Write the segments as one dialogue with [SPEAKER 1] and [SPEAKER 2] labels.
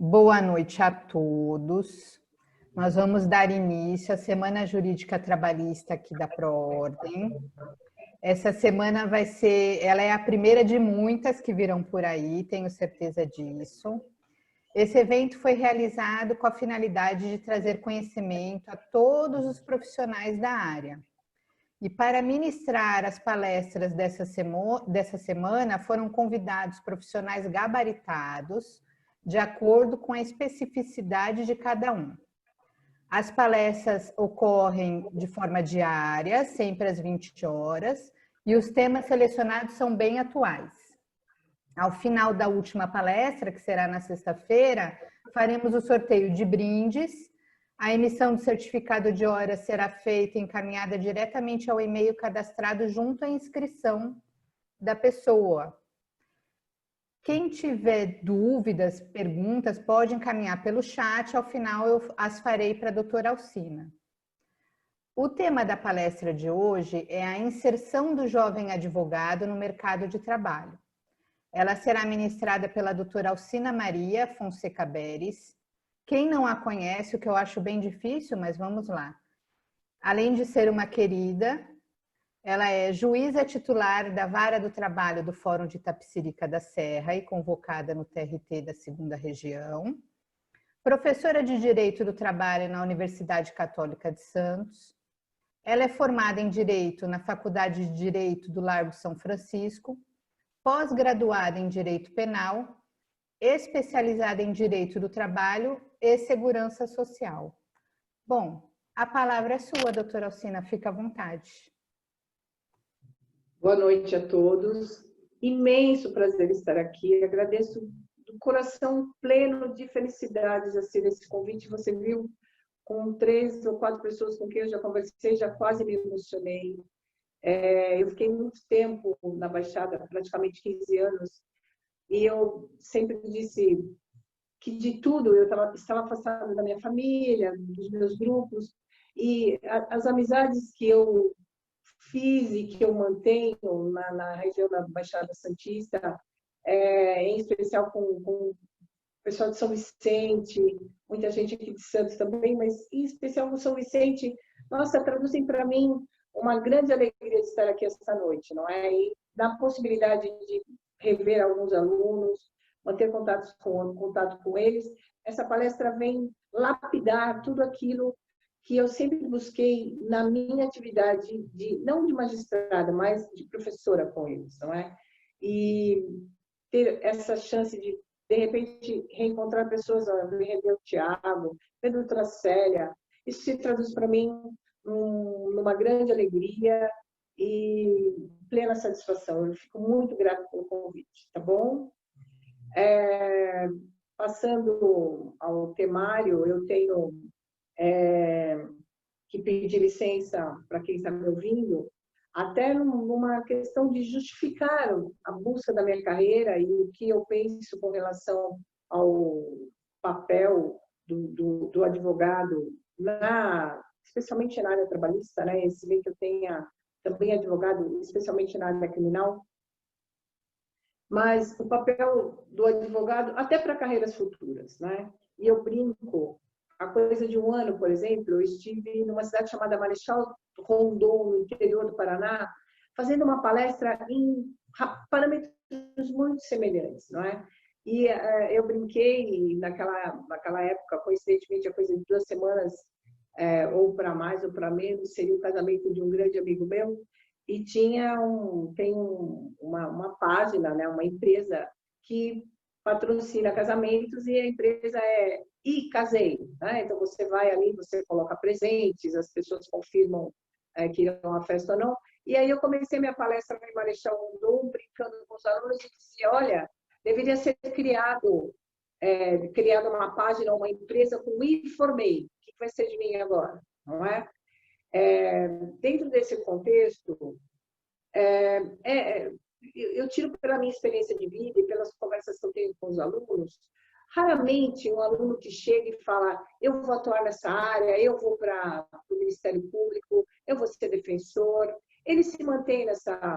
[SPEAKER 1] Boa noite a todos. Nós vamos dar início à Semana Jurídica Trabalhista aqui da Proordem. Essa semana ela é a primeira de muitas que virão por aí, tenho certeza disso. Esse evento foi realizado com a finalidade de trazer conhecimento a todos os profissionais da área. E para ministrar as palestras dessa semana foram convidados profissionais gabaritados, de acordo com a especificidade de cada um. As palestras ocorrem de forma diária, sempre às 20 horas, e os temas selecionados são bem atuais. Ao final da última palestra, que será na sexta-feira, faremos o sorteio de brindes. A emissão do certificado de horas será feita e encaminhada diretamente ao e-mail cadastrado junto à inscrição da pessoa. Quem tiver dúvidas, perguntas, pode encaminhar pelo chat, ao final eu as farei para a doutora Alcina. O tema da palestra de hoje é a inserção do jovem advogado no mercado de trabalho. Ela será ministrada pela doutora Alcina Maria Fonseca Beres. Quem não a conhece, o que eu acho bem difícil, mas vamos lá. Além de ser uma querida, ela é juíza titular da Vara do Trabalho do Fórum de Itapecerica da Serra e convocada no TRT da 2ª Região. Professora de Direito do Trabalho na Universidade Católica de Santos. Ela é formada em Direito na Faculdade de Direito do Largo São Francisco, pós-graduada em Direito Penal, especializada em Direito do Trabalho e Segurança Social. Bom, a palavra é sua, doutora Alcina, fica à vontade.
[SPEAKER 2] Boa noite a todos. Imenso prazer estar aqui. Agradeço do coração pleno de felicidades assim, esse convite. Você viu, com 3 ou 4 pessoas com quem eu já conversei, já quase me emocionei. Eu fiquei muito tempo na Baixada, praticamente 15 anos, e eu sempre disse que de tudo eu estava afastada da minha família, dos meus grupos, e as amizades que eu fiz e que eu mantenho na região da Baixada Santista, em especial com o pessoal de São Vicente, muita gente aqui de Santos também, mas em especial com São Vicente, nossa, traduzem para mim uma grande alegria de estar aqui esta noite, não é? E dá a possibilidade de rever alguns alunos, manter contato com eles. Essa palestra vem lapidar tudo aquilo que eu sempre busquei na minha atividade, não de magistrada, mas de professora com eles, não é? E ter essa chance de repente, reencontrar pessoas, rever o Tiago, ver a doutora Célia, isso se traduz para mim numa grande alegria e plena satisfação. Eu fico muito grata pelo convite, tá bom? Passando ao temário, eu tenho que pedir licença para quem está me ouvindo, até numa questão de justificar a busca da minha carreira e o que eu penso com relação ao papel do advogado, especialmente na área trabalhista, né? Se bem que eu tenha também advogado, especialmente na área criminal, mas o papel do advogado até para carreiras futuras, né? E eu brinco, há coisa de 1 ano, por exemplo, eu estive numa cidade chamada Marechal Rondon, no interior do Paraná, fazendo uma palestra em parâmetros muito semelhantes, não é? E eu brinquei naquela época, coincidentemente, a coisa de 2 semanas, ou para mais ou para menos, seria o casamento de um grande amigo meu, e tem uma página, né, uma empresa que patrocina casamentos, e a empresa é Casei, né? Então você vai ali, você coloca presentes, as pessoas confirmam que irão à festa ou não. E aí eu comecei minha palestra em Marechal Rondon, brincando com os alunos, e disse, olha, deveria ser criado uma página, uma empresa com Formei. O que vai ser de mim agora? Não é? Dentro desse contexto, eu tiro pela minha experiência de vida e pelas conversas que eu tenho com os alunos, raramente um aluno que chega e fala, eu vou atuar nessa área, eu vou para o Ministério Público, eu vou ser defensor. Ele se mantém nessa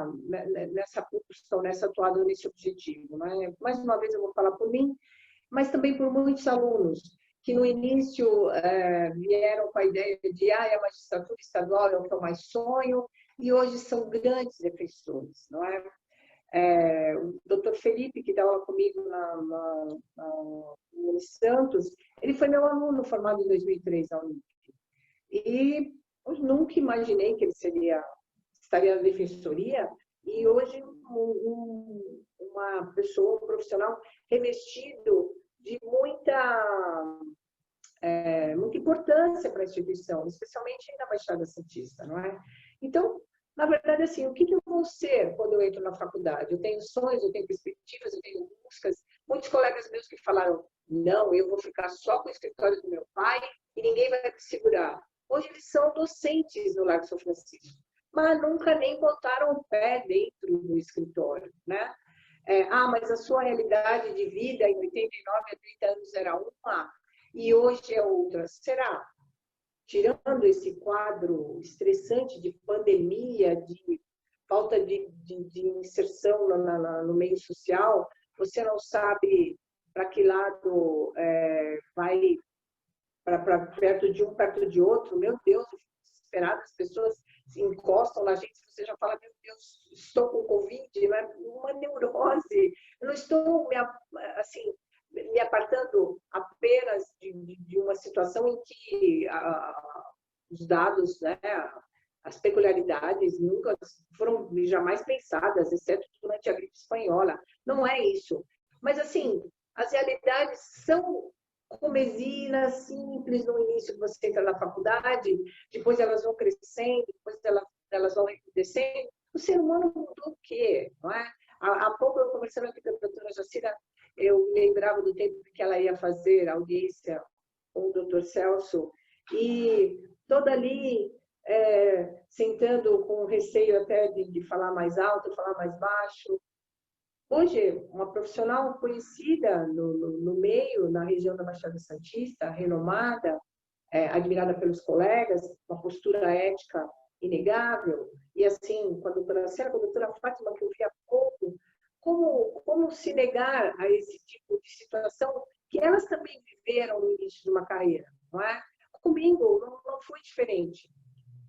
[SPEAKER 2] pulsão, nessa atuada, nesse objetivo. Né? Mais uma vez eu vou falar por mim, mas também por muitos alunos que no início vieram com a ideia de a magistratura estadual é o que eu mais sonho, e hoje são grandes defensores, não é? O doutor Felipe, que dá aula comigo no Santos, ele foi meu aluno formado em 2003 na Unicamp. E eu nunca imaginei que ele estaria na defensoria, e hoje uma pessoa, um profissional revestido de muita importância para a instituição, especialmente na Baixada Santista, não é? Então, na verdade, assim, o que eu vou ser quando eu entro na faculdade? Eu tenho sonhos, eu tenho perspectivas, eu tenho buscas. Muitos colegas meus que falaram, não, eu vou ficar só com o escritório do meu pai e ninguém vai me segurar. Hoje eles são docentes no Largo São Francisco, mas nunca nem botaram o pé dentro do escritório, né? Mas a sua realidade de vida em 89 a 30 anos era uma e hoje é outra. Será? Tirando esse quadro estressante de pandemia, de falta de inserção no meio social, você não sabe para que lado vai, para perto de um, perto de outro. Meu Deus, eu fico desesperada, as pessoas se encostam na gente, você já fala, meu Deus, estou com Covid, uma neurose, eu não estou me apartando apenas de uma situação em que os dados, né, as peculiaridades nunca foram jamais pensadas, exceto durante a gripe espanhola. Não é isso. Mas, assim, as realidades são comezinas, simples no início que você entra na faculdade, depois elas vão crescendo, depois elas vão descendo. O ser humano mudou o quê? Não é? Há pouco eu conversando aqui com a doutora Jacira, eu lembrava do tempo que ela ia fazer audiência com o doutor Celso, e toda ali, sentando com receio até de falar mais alto, falar mais baixo. Hoje, uma profissional conhecida no meio, na região da Baixada Santista, renomada, admirada pelos colegas, uma postura ética inegável, e assim, com a doutora Célia, com a doutora Fátima, que eu vi há pouco, como se negar a esse tipo de situação que elas também viveram no início de uma carreira, não é? Comigo não foi diferente.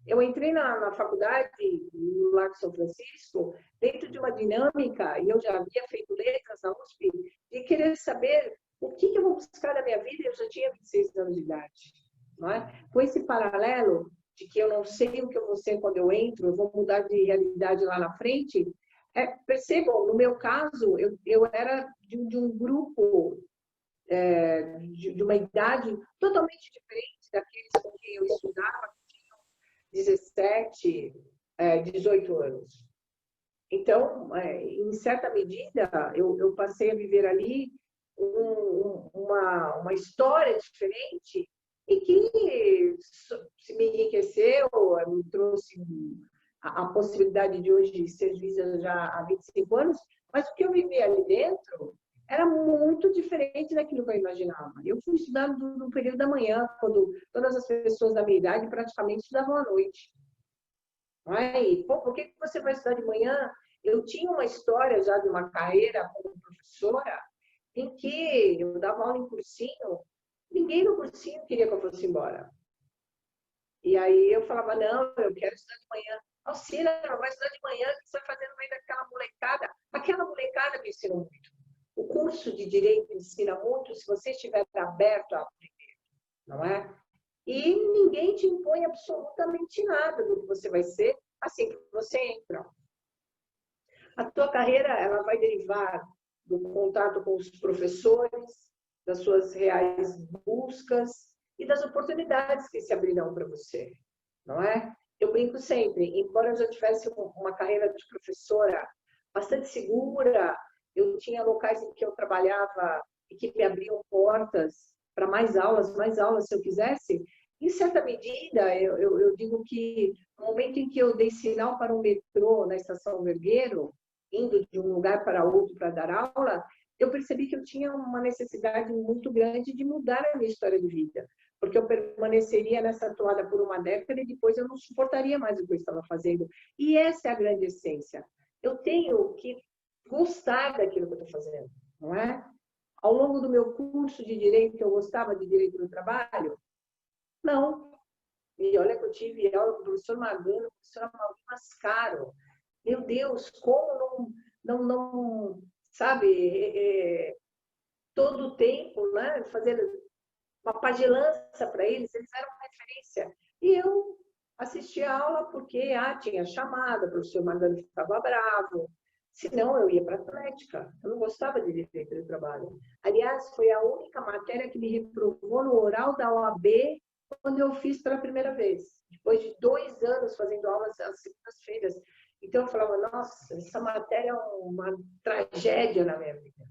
[SPEAKER 2] Eu entrei na faculdade, no Largo São Francisco, dentro de uma dinâmica, e eu já havia feito letras na USP, de querer saber o que eu vou buscar na minha vida, eu já tinha 26 anos de idade. Não é? Com esse paralelo de que eu não sei o que eu vou ser quando eu entro, eu vou mudar de realidade lá na frente, percebam, no meu caso, eu era de um grupo, de uma idade totalmente diferente daqueles com quem eu estudava, 17, 18 anos. Então, em certa medida, eu passei a viver ali uma história diferente e que se me enriqueceu, me trouxe a possibilidade de hoje ser juíza já há 25 anos, mas o que eu vivi ali dentro era muito diferente daquilo que eu imaginava. Eu fui estudar no período da manhã, quando todas as pessoas da minha idade praticamente estudavam à noite. Aí, por que você vai estudar de manhã? Eu tinha uma história já de uma carreira como professora, em que eu dava aula em cursinho, ninguém no cursinho queria que eu fosse embora. E aí eu falava, não, eu quero estudar de manhã. Alcina, não vai estudar de manhã, o que você vai fazer no meio daquela molecada? Aquela molecada me ensinou muito. O curso de Direito ensina muito se você estiver aberto a aprender, não é? E ninguém te impõe absolutamente nada do que você vai ser assim que você entra. A tua carreira ela vai derivar do contato com os professores, das suas reais buscas e das oportunidades que se abrirão para você, não é? Eu brinco sempre, embora eu já tivesse uma carreira de professora bastante segura, eu tinha locais em que eu trabalhava e que me abriam portas para mais aulas se eu quisesse. Em certa medida, eu digo que no momento em que eu dei sinal para um metrô na Estação Vergueiro, indo de um lugar para outro para dar aula, eu percebi que eu tinha uma necessidade muito grande de mudar a minha história de vida, porque eu permaneceria nessa toada por uma década e depois eu não suportaria mais o que eu estava fazendo. E essa é a grande essência. Eu tenho que gostar daquilo que eu estou fazendo, não é? Ao longo do meu curso de Direito, eu gostava de Direito do Trabalho? Não. E olha que eu tive aula com o professor Magano, o professor Amauri Mascaro. Meu Deus, como não sabe, todo o tempo, né, fazer uma pagelança para eles, eles eram referência. E eu assisti a aula porque tinha chamada, o professor Magano ficava bravo, senão eu ia para a Atlética. Eu não gostava de Direito do Trabalho. Aliás, foi a única matéria que me reprovou no oral da OAB quando eu fiz pela primeira vez, depois de 2 anos fazendo aulas às segundas-feiras. Então eu falava, nossa, essa matéria é uma tragédia na minha vida.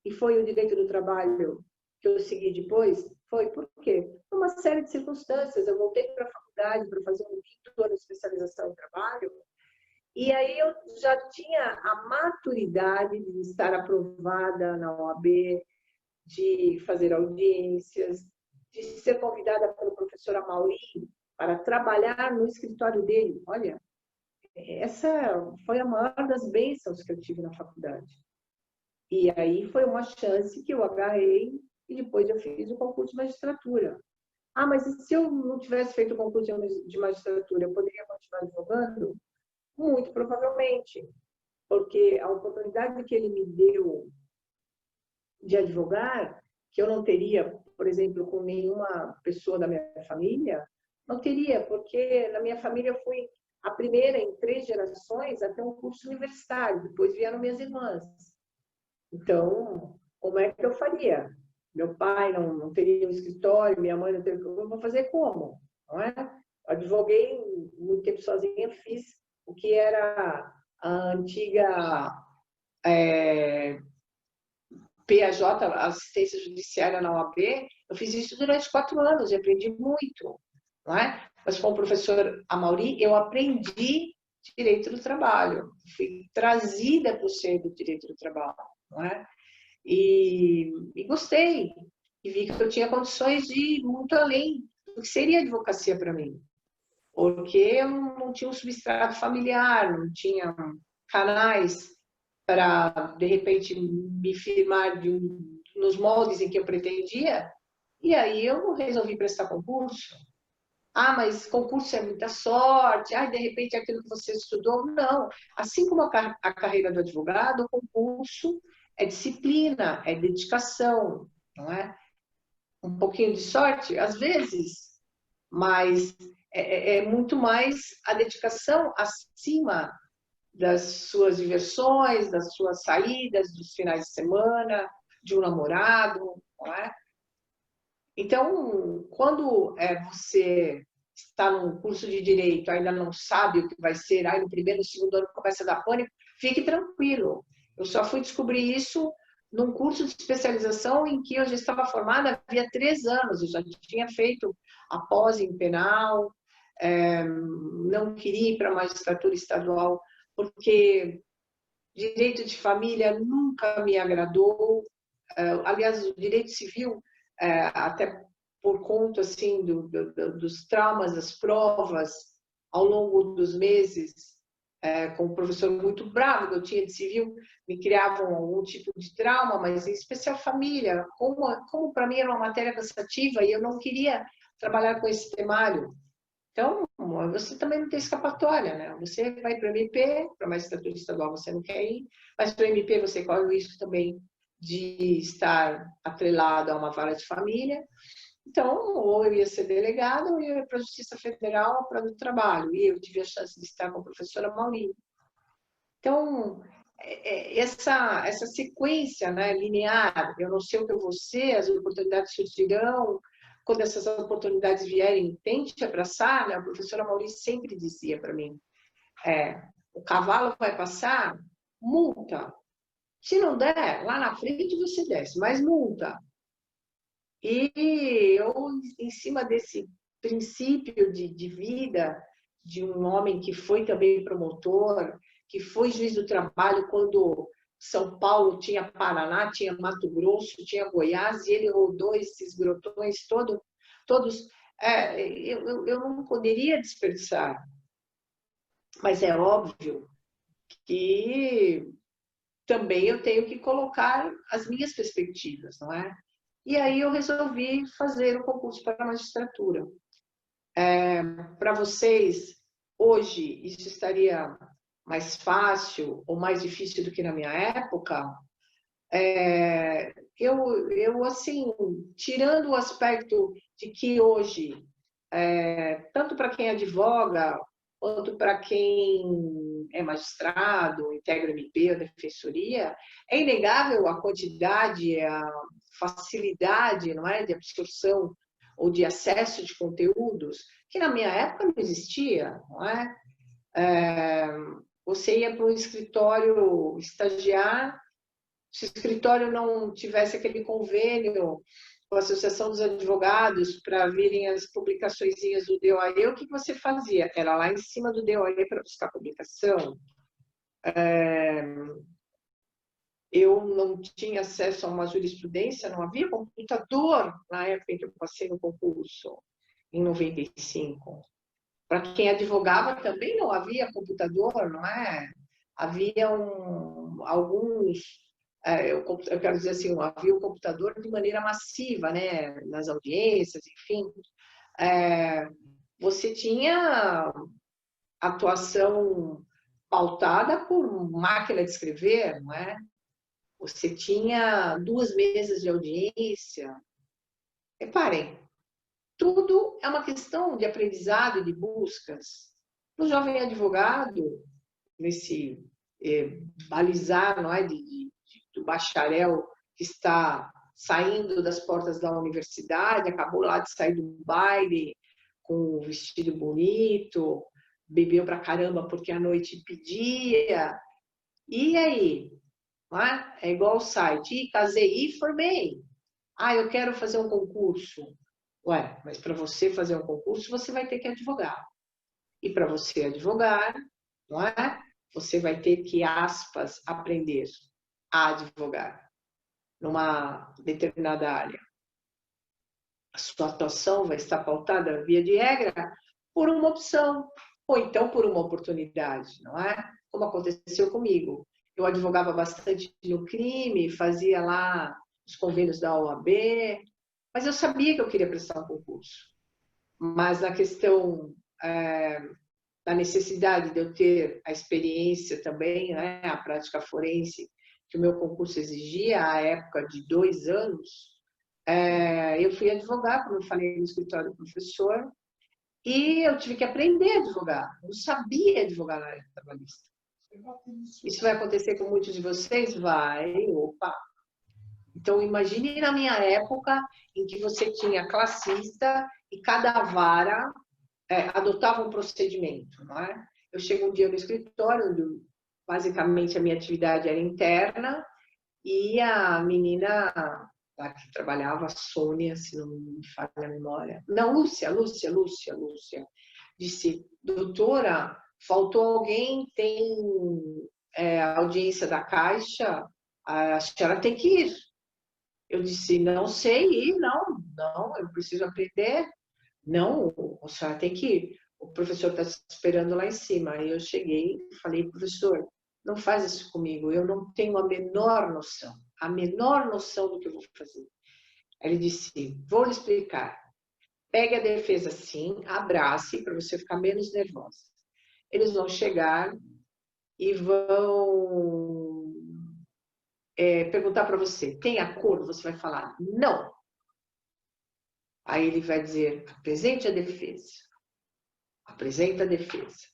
[SPEAKER 2] E foi o Direito do Trabalho que eu segui depois? Foi por quê? Por uma série de circunstâncias. Eu voltei para a faculdade para fazer um 5º ano de especialização em trabalho, e aí eu já tinha a maturidade de estar aprovada na OAB, de fazer audiências, de ser convidada pelo professor Amauri para trabalhar no escritório dele. Olha, essa foi a maior das bênçãos que eu tive na faculdade. E aí foi uma chance que eu agarrei e depois eu fiz o concurso de magistratura. Mas e se eu não tivesse feito o concurso de magistratura, eu poderia continuar advogando? Muito provavelmente, porque a oportunidade que ele me deu de advogar, que eu não teria, por exemplo, com nenhuma pessoa da minha família, não teria, porque na minha família eu fui a primeira em 3 gerações a ter um curso universitário, depois vieram minhas irmãs. Então, como é que eu faria? Meu pai não teria um escritório, minha mãe não teria. Eu vou fazer como? Não é? Advoguei muito tempo sozinha, fiz o que era a antiga PAJ, Assistência Judiciária na OAB. Eu fiz isso durante 4 anos e aprendi muito. Não é? Mas com o professor Amauri, eu aprendi Direito do Trabalho. Fui trazida para o ser do Direito do Trabalho. Não é? E gostei. E vi que eu tinha condições de ir muito além do que seria advocacia para mim. Porque eu não tinha um substrato familiar, não tinha canais para, de repente, me firmar nos moldes em que eu pretendia. E aí eu resolvi prestar concurso. Mas concurso é muita sorte. De repente, aquilo que você estudou. Não. Assim como a carreira do advogado, o concurso é disciplina, é dedicação, não é? Um pouquinho de sorte, às vezes, mas é muito mais a dedicação acima das suas diversões, das suas saídas, dos finais de semana, de um namorado, não é? Então, quando você está num curso de direito, ainda não sabe o que vai ser, aí no primeiro, no segundo ano começa a dar pânico, fique tranquilo. Eu só fui descobrir isso num curso de especialização em que eu já estava formada havia 3 anos, eu já tinha feito a pós em penal, não queria ir para a magistratura estadual, porque direito de família nunca me agradou. Aliás, o direito civil, até por conta assim dos traumas das provas ao longo dos meses, com um professor muito bravo que eu tinha de civil, me criavam algum tipo de trauma, mas em especial família. Como para mim era uma matéria cansativa e eu não queria trabalhar com esse temário. Então, você também não tem escapatória, né? Você vai para o MP, para a magistratura estadual você não quer ir, mas para o MP você corre o risco também de estar atrelado a uma vara de família. Então, ou eu ia ser delegada, ou eu ia para a Justiça Federal para o trabalho. E eu tive a chance de estar com a professora Maurinho. Então, essa sequência, né, linear, eu não sei o que eu vou ser, as oportunidades surgirão. Quando essas oportunidades vierem, tente abraçar, né? A professora Maurício sempre dizia para mim, o cavalo vai passar, multa. Se não der, lá na frente você desce, mas multa. E eu, em cima desse princípio de vida, de um homem que foi também promotor, que foi juiz do trabalho quando São Paulo tinha Paraná, tinha Mato Grosso, tinha Goiás, e ele rodou esses grotões todos. Eu não poderia desperdiçar. Mas é óbvio que também eu tenho que colocar as minhas perspectivas, não é? E aí eu resolvi fazer o concurso para a magistratura. Para vocês, hoje, isso estaria mais fácil ou mais difícil do que na minha época? Eu assim, tirando o aspecto de que hoje, tanto para quem advoga, quanto para quem é magistrado, integra MP ou defensoria, é inegável a quantidade, a facilidade, não é, de absorção ou de acesso de conteúdos que na minha época não existia, não é? Você ia para um escritório estagiar, se o escritório não tivesse aquele convênio com a Associação dos Advogados para virem as publicaçõezinhas do DOAE, o que você fazia? Era lá em cima do DOAE para buscar publicação. Eu não tinha acesso a uma jurisprudência, não havia computador na época em que eu passei no concurso, em 95. Para quem advogava também não havia computador, não é? Havia alguns, eu quero dizer assim, havia o computador de maneira massiva, né? Nas audiências, enfim. Você tinha atuação pautada por máquina de escrever, não é? Você tinha 2 mesas de audiência. Reparem, tudo é uma questão de aprendizado e de buscas. O jovem advogado, nesse balizar, não é, do bacharel que está saindo das portas da universidade, acabou lá de sair do baile com um vestido bonito, bebeu pra caramba porque a noite pedia. E aí? Não é? É igual o site, casei e formei. Eu quero fazer um concurso. Ué, mas para você fazer um concurso, você vai ter que advogar. E para você advogar, não é? Você vai ter que, aspas, aprender a advogar numa determinada área. A sua atuação vai estar pautada, via de regra, por uma opção, ou então por uma oportunidade, não é? Como aconteceu comigo. Eu advogava bastante no crime, fazia lá os convênios da OAB, mas eu sabia que eu queria prestar um concurso. Mas na questão da necessidade de eu ter a experiência também, né, a prática forense, que o meu concurso exigia, à época de 2 anos, eu fui advogar, como eu falei, no escritório do professor, e eu tive que aprender a advogar. Eu não sabia advogar na área trabalhista. Isso vai acontecer com muitos de vocês? Vai, opa. Então, imagine na minha época, em que você tinha classista e cada vara adotava um procedimento, não é? Eu chego um dia no escritório, onde basicamente a minha atividade era interna, e a menina lá que trabalhava, a Sônia, se não me falha a memória. Não, Lúcia, disse, doutora, faltou alguém, tem audiência da Caixa, a senhora tem que ir. Eu disse, não sei ir, não, eu preciso aprender. Não, a senhora tem que ir. O professor está esperando lá em cima. Aí eu cheguei e falei, professor, não faz isso comigo, eu não tenho a menor noção do que eu vou fazer. Ele disse, vou lhe explicar. Pegue a defesa assim, abrace para você ficar menos nervosa. Eles vão chegar e vão perguntar para você, tem acordo? Você vai falar, não. Aí ele vai dizer, apresente a defesa. Apresenta a defesa.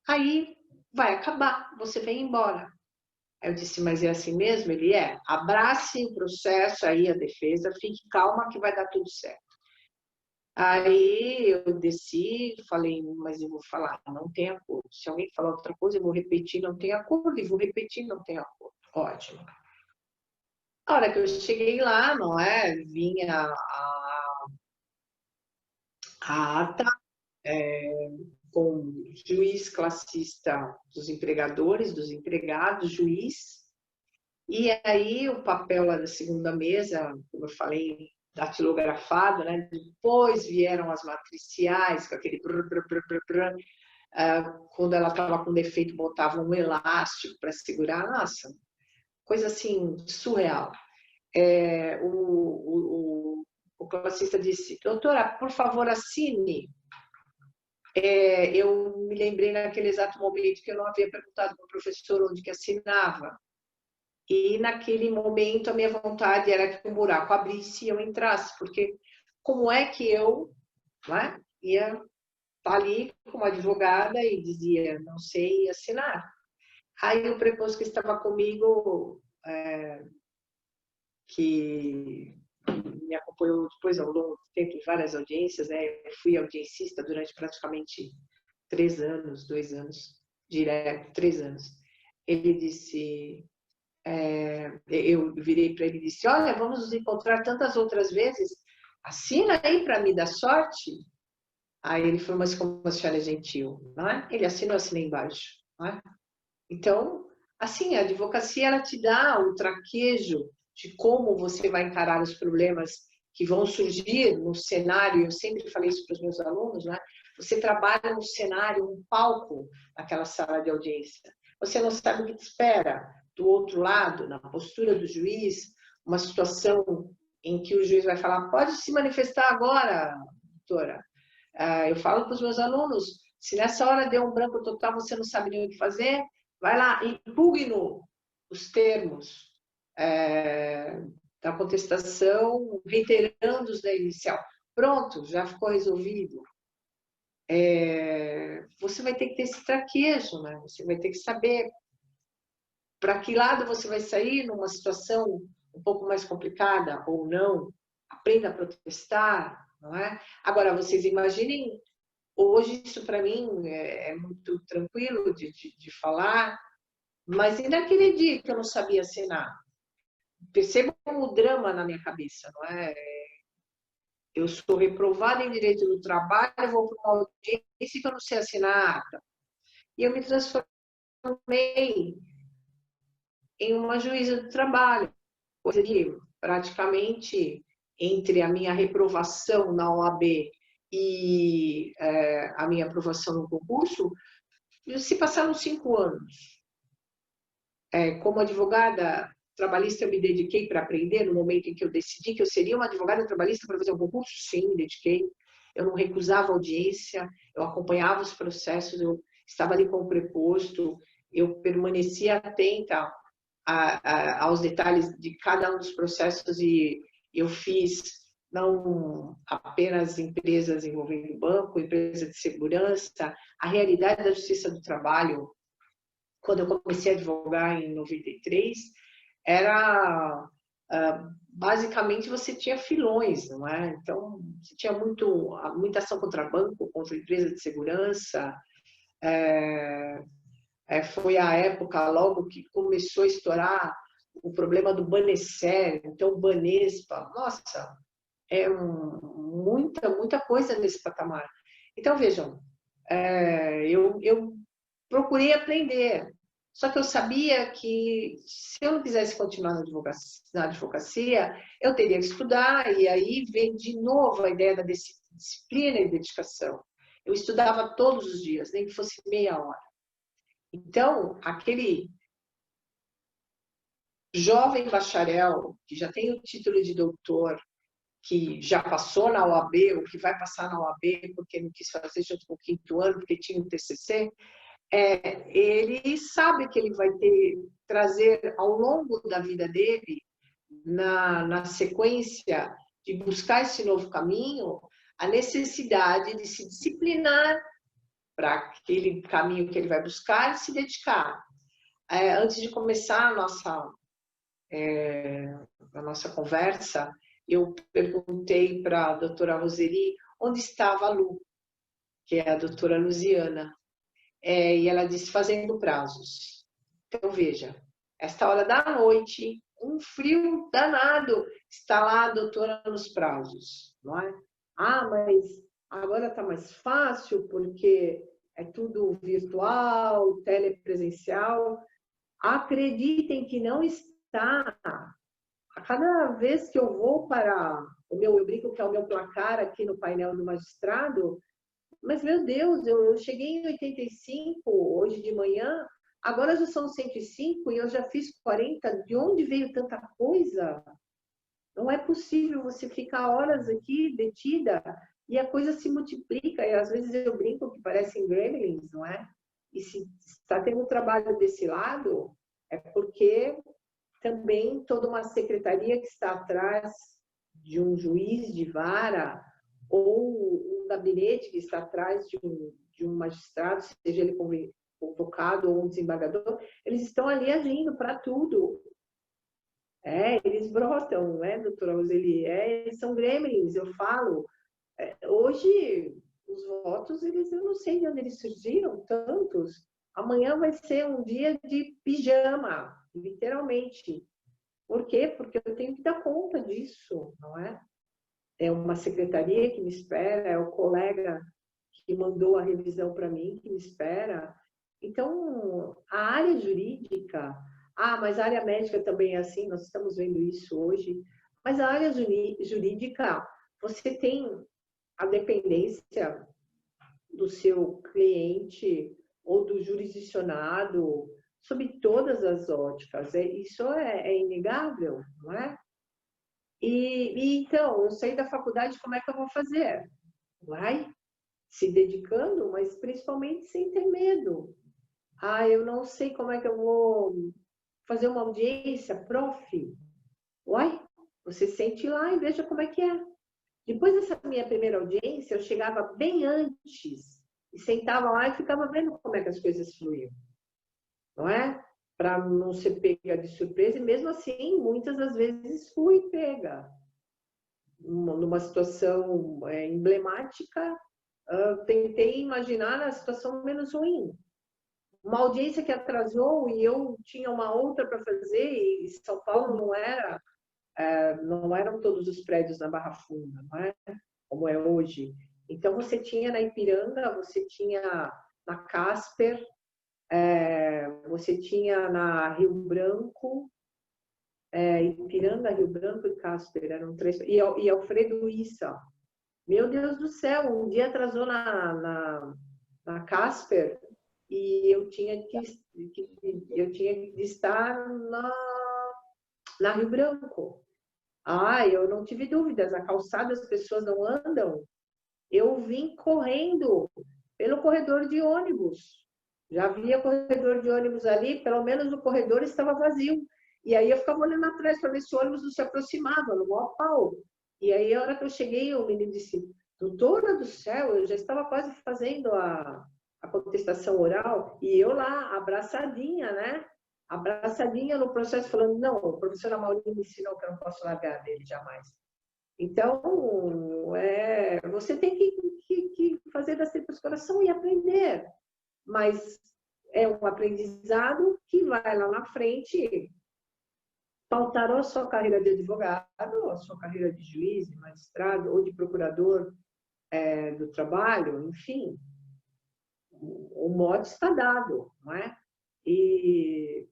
[SPEAKER 2] Aí vai acabar, você vem embora. Aí eu disse, mas é assim mesmo? Ele abrace o processo, aí a defesa, fique calma que vai dar tudo certo. Aí eu desci, falei, mas eu vou falar, não tem acordo. Se alguém falar outra coisa, eu vou repetir, não tem acordo, e vou repetir, não tem acordo. Ótimo. A hora que eu cheguei lá, não é? Vinha a ata com juiz classista dos empregadores, dos empregados, juiz. E aí o papel lá da segunda mesa, como eu falei, datilografado, né? Depois vieram as matriciais, com aquele quando ela estava com defeito, botava um elástico para segurar. Nossa, coisa assim, surreal. O classista disse, doutora, por favor, assine. Eu me lembrei naquele exato momento que eu não havia perguntado para o professor onde que assinava. E naquele momento a minha vontade era que o buraco abrisse e eu entrasse, porque como é que eu, né, ia estar ali como advogada e dizia, não sei assinar. Aí o preposto que estava comigo, que me acompanhou depois ao longo do tempo em várias audiências, né? Eu fui audiencista durante praticamente 3 anos, 2 anos, direto, 3 anos. Ele disse, eu virei para ele e disse, olha, vamos nos encontrar tantas outras vezes, assina aí para me dar sorte. Aí ele falou, mas como a senhora é gentil, não é? Ele assinou, eu assinei embaixo, não é? Então, assim, a advocacia, ela te dá o traquejo de como você vai encarar os problemas que vão surgir no cenário. Eu sempre falei isso para os meus alunos, né? Você trabalha no cenário, um palco, naquela sala de audiência. Você não sabe o que te espera do outro lado, na postura do juiz, uma situação em que o juiz vai falar, pode se manifestar agora, doutora. Eu falo para os meus alunos, se nessa hora deu um branco total, você não sabe nem o que fazer, vai lá, impugne os termos da contestação, reiterando os da inicial. Pronto, já ficou resolvido. Você vai ter que ter esse traquejo, né? Você vai ter que saber para que lado você vai sair numa situação um pouco mais complicada ou não. Aprenda a protestar, não é? Agora, vocês imaginem, hoje isso para mim é muito tranquilo de falar, mas e naquele dia que eu não sabia assinar? Percebam o drama na minha cabeça, não é? Eu sou reprovada em direito do trabalho, eu vou para uma audiência que eu não sei assinar a ata. E eu me transformei em uma juíza do trabalho. Praticamente, entre a minha reprovação na OAB e a minha aprovação no concurso, se passaram 5 anos. Como advogada trabalhista, eu me dediquei para aprender no momento em que eu decidi que eu seria uma advogada trabalhista para fazer um concurso. Sim, me dediquei. Eu não recusava audiência, eu acompanhava os processos, eu estava ali com o preposto, eu permanecia atenta aos detalhes de cada um dos processos e eu fiz não apenas empresas envolvendo banco, empresa de segurança, a realidade da justiça do trabalho. Quando eu comecei a advogar em 93, era basicamente você tinha filões, não é? Então, você tinha muita ação contra banco, contra empresa de segurança. Foi a época logo que começou a estourar o problema do Baneser, então o Banespa, nossa, muita coisa nesse patamar. Então, vejam, eu procurei aprender, só que eu sabia que se eu não quisesse continuar na advocacia, eu teria que estudar, e aí vem de novo a ideia da disciplina e dedicação. Eu estudava todos os dias, nem que fosse meia hora. Então, aquele jovem bacharel que já tem o título de doutor, que já passou na OAB, ou que vai passar na OAB porque não quis fazer junto com o 5º ano, porque tinha um TCC, ele sabe que ele vai trazer ao longo da vida dele, na sequência de buscar esse novo caminho, a necessidade de se disciplinar para aquele caminho que ele vai buscar e se dedicar. Antes de começar a nossa conversa, eu perguntei para a doutora Roseli onde estava a Lu, que é a doutora Luziana. E ela disse, fazendo prazos. Então, veja, esta hora da noite, um frio danado, está lá a doutora nos prazos, não é? Mas agora está mais fácil, porque é tudo virtual, telepresencial. Acreditem que não está. A cada vez que eu vou para eu brinco que é o meu placar aqui no painel do magistrado, mas, meu Deus, eu cheguei em 85, hoje de manhã, Agora já são 105 e eu já fiz 40. De onde veio tanta coisa? Não é possível você ficar horas aqui detida e a coisa se multiplica. E às vezes eu brinco que parecem gremlins, não é? E se está tendo trabalho desse lado, é porque também toda uma secretaria que está atrás de um juiz de vara ou um gabinete que está atrás de um magistrado, seja ele convocado ou um desembargador, eles estão ali agindo para tudo. Eles brotam, né, doutora Roseli? São gremlins, eu falo. Hoje, os votos, eu não sei de onde eles surgiram, tantos. Amanhã vai ser um dia de pijama, literalmente. Por quê? Porque eu tenho que dar conta disso, não é? É uma secretaria que me espera, é o colega que mandou a revisão para mim que me espera. Então, a área jurídica... mas a área médica também é assim, nós estamos vendo isso hoje. Mas a área jurídica, você tem a dependência do seu cliente ou do jurisdicionado sob todas as óticas. Isso é inegável, não é? Então, eu saí da faculdade, como é que eu vou fazer? Vai se dedicando, mas principalmente sem ter medo. Eu não sei como é que eu vou fazer uma audiência, prof. Uai, você sente lá e veja como é que é. Depois dessa minha primeira audiência, eu chegava bem antes e sentava lá e ficava vendo como é que as coisas fluíam, não é? Para não ser pega de surpresa, e mesmo assim, muitas das vezes fui pega. Numa situação emblemática, tentei imaginar a situação menos ruim. Uma audiência que atrasou e eu tinha uma outra para fazer, e São Paulo não eram todos os prédios na Barra Funda, não é? Como é hoje. Então, você tinha na Ipiranga, você tinha na Casper, você tinha na Rio Branco, Ipiranga, Rio Branco e Casper, eram 3, e Alfredo Issa. Meu Deus do céu, um dia atrasou na Casper e eu tinha que estar na Rio Branco. Eu não tive dúvidas, a calçada as pessoas não andam. Eu vim correndo pelo corredor de ônibus. Já havia corredor de ônibus ali, pelo menos o corredor estava vazio. E aí eu ficava olhando atrás para ver se o ônibus não se aproximava, no maior pau. E aí, a hora que eu cheguei, o menino disse, doutora do céu, eu já estava quase fazendo a contestação oral, e eu lá, abraçadinha, né? Abraçadinha no processo, falando, não, a professora Maurinho me ensinou que eu não posso largar dele jamais. Então, você tem que fazer da simples coração e aprender. Mas é um aprendizado que vai lá na frente pautar a sua carreira de advogado, a sua carreira de juiz, de magistrado ou de procurador do trabalho, enfim. O mote está dado, não é? E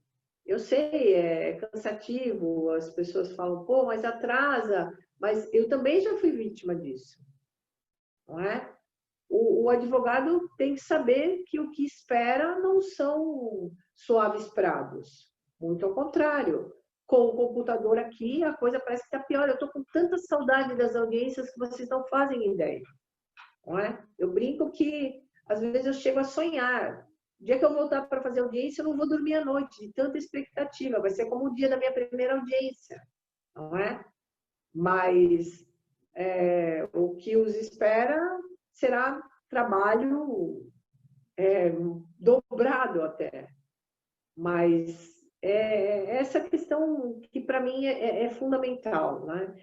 [SPEAKER 2] eu sei, é cansativo, as pessoas falam, pô, mas atrasa, mas eu também já fui vítima disso, não é? O advogado tem que saber que o que espera não são suaves prados, muito ao contrário. Com o computador aqui, a coisa parece que está pior. Eu estou com tanta saudade das audiências que vocês não fazem ideia, não é? Eu brinco que, às vezes, eu chego a sonhar. O dia que eu voltar para fazer audiência, eu não vou dormir à noite, de tanta expectativa. Vai ser como o dia da minha primeira audiência, não é? Mas o que os espera será trabalho dobrado até. Mas essa questão que, para mim, é fundamental, né?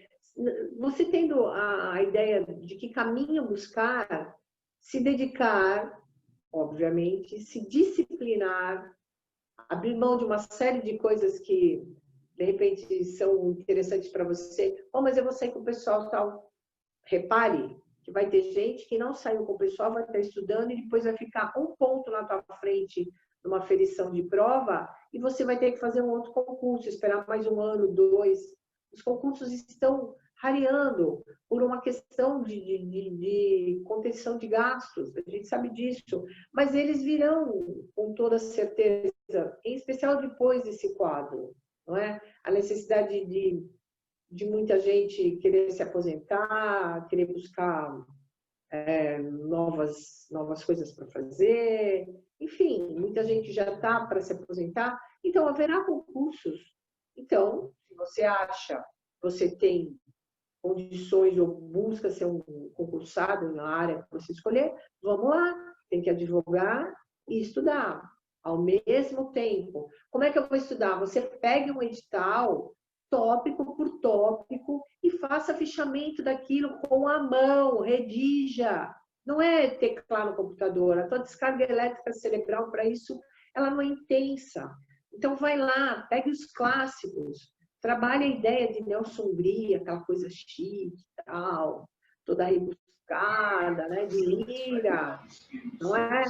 [SPEAKER 2] Você tendo a ideia de que caminho buscar, se dedicar, obviamente, se disciplinar, abrir mão de uma série de coisas que, de repente, são interessantes para você. Mas eu vou sair com o pessoal tal. Repare que vai ter gente que não saiu com o pessoal, vai estar estudando e depois vai ficar um ponto na tua frente numa aferição de prova e você vai ter que fazer um outro concurso, esperar mais um ano, 2. Os concursos estão rareando por uma questão de contenção de gastos, a gente sabe disso, mas eles virão com toda certeza, em especial depois desse quadro, não é? A necessidade de muita gente querer se aposentar, querer buscar novas coisas para fazer, enfim, muita gente já está para se aposentar, então haverá concursos. Então, se você acha, você tem condições ou busca ser um concursado na área que você escolher, vamos lá, tem que advogar e estudar ao mesmo tempo. Como é que eu vou estudar? Você pega um edital, tópico por tópico, e faça fichamento daquilo com a mão, redija. Não é teclar no computador, a tua descarga elétrica cerebral para isso, ela não é intensa. Então vai lá, pegue os clássicos, trabalhe a ideia de Nelson Brie, aquela coisa chique, tal, toda rebuscada, né? De Lira, não é?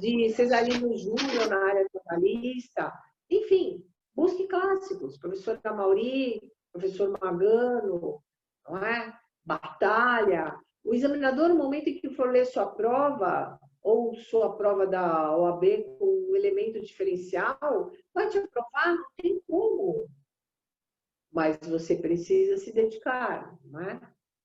[SPEAKER 2] De Cesarino Júnior na área trabalhista. Enfim, busque clássicos. Professor Amauri, professor Magano, não é? Batalha. O examinador, no momento em que for ler sua prova, ou sua prova da OAB com um elemento diferencial, vai te aprovar, não tem como. Mas você precisa se dedicar, não é?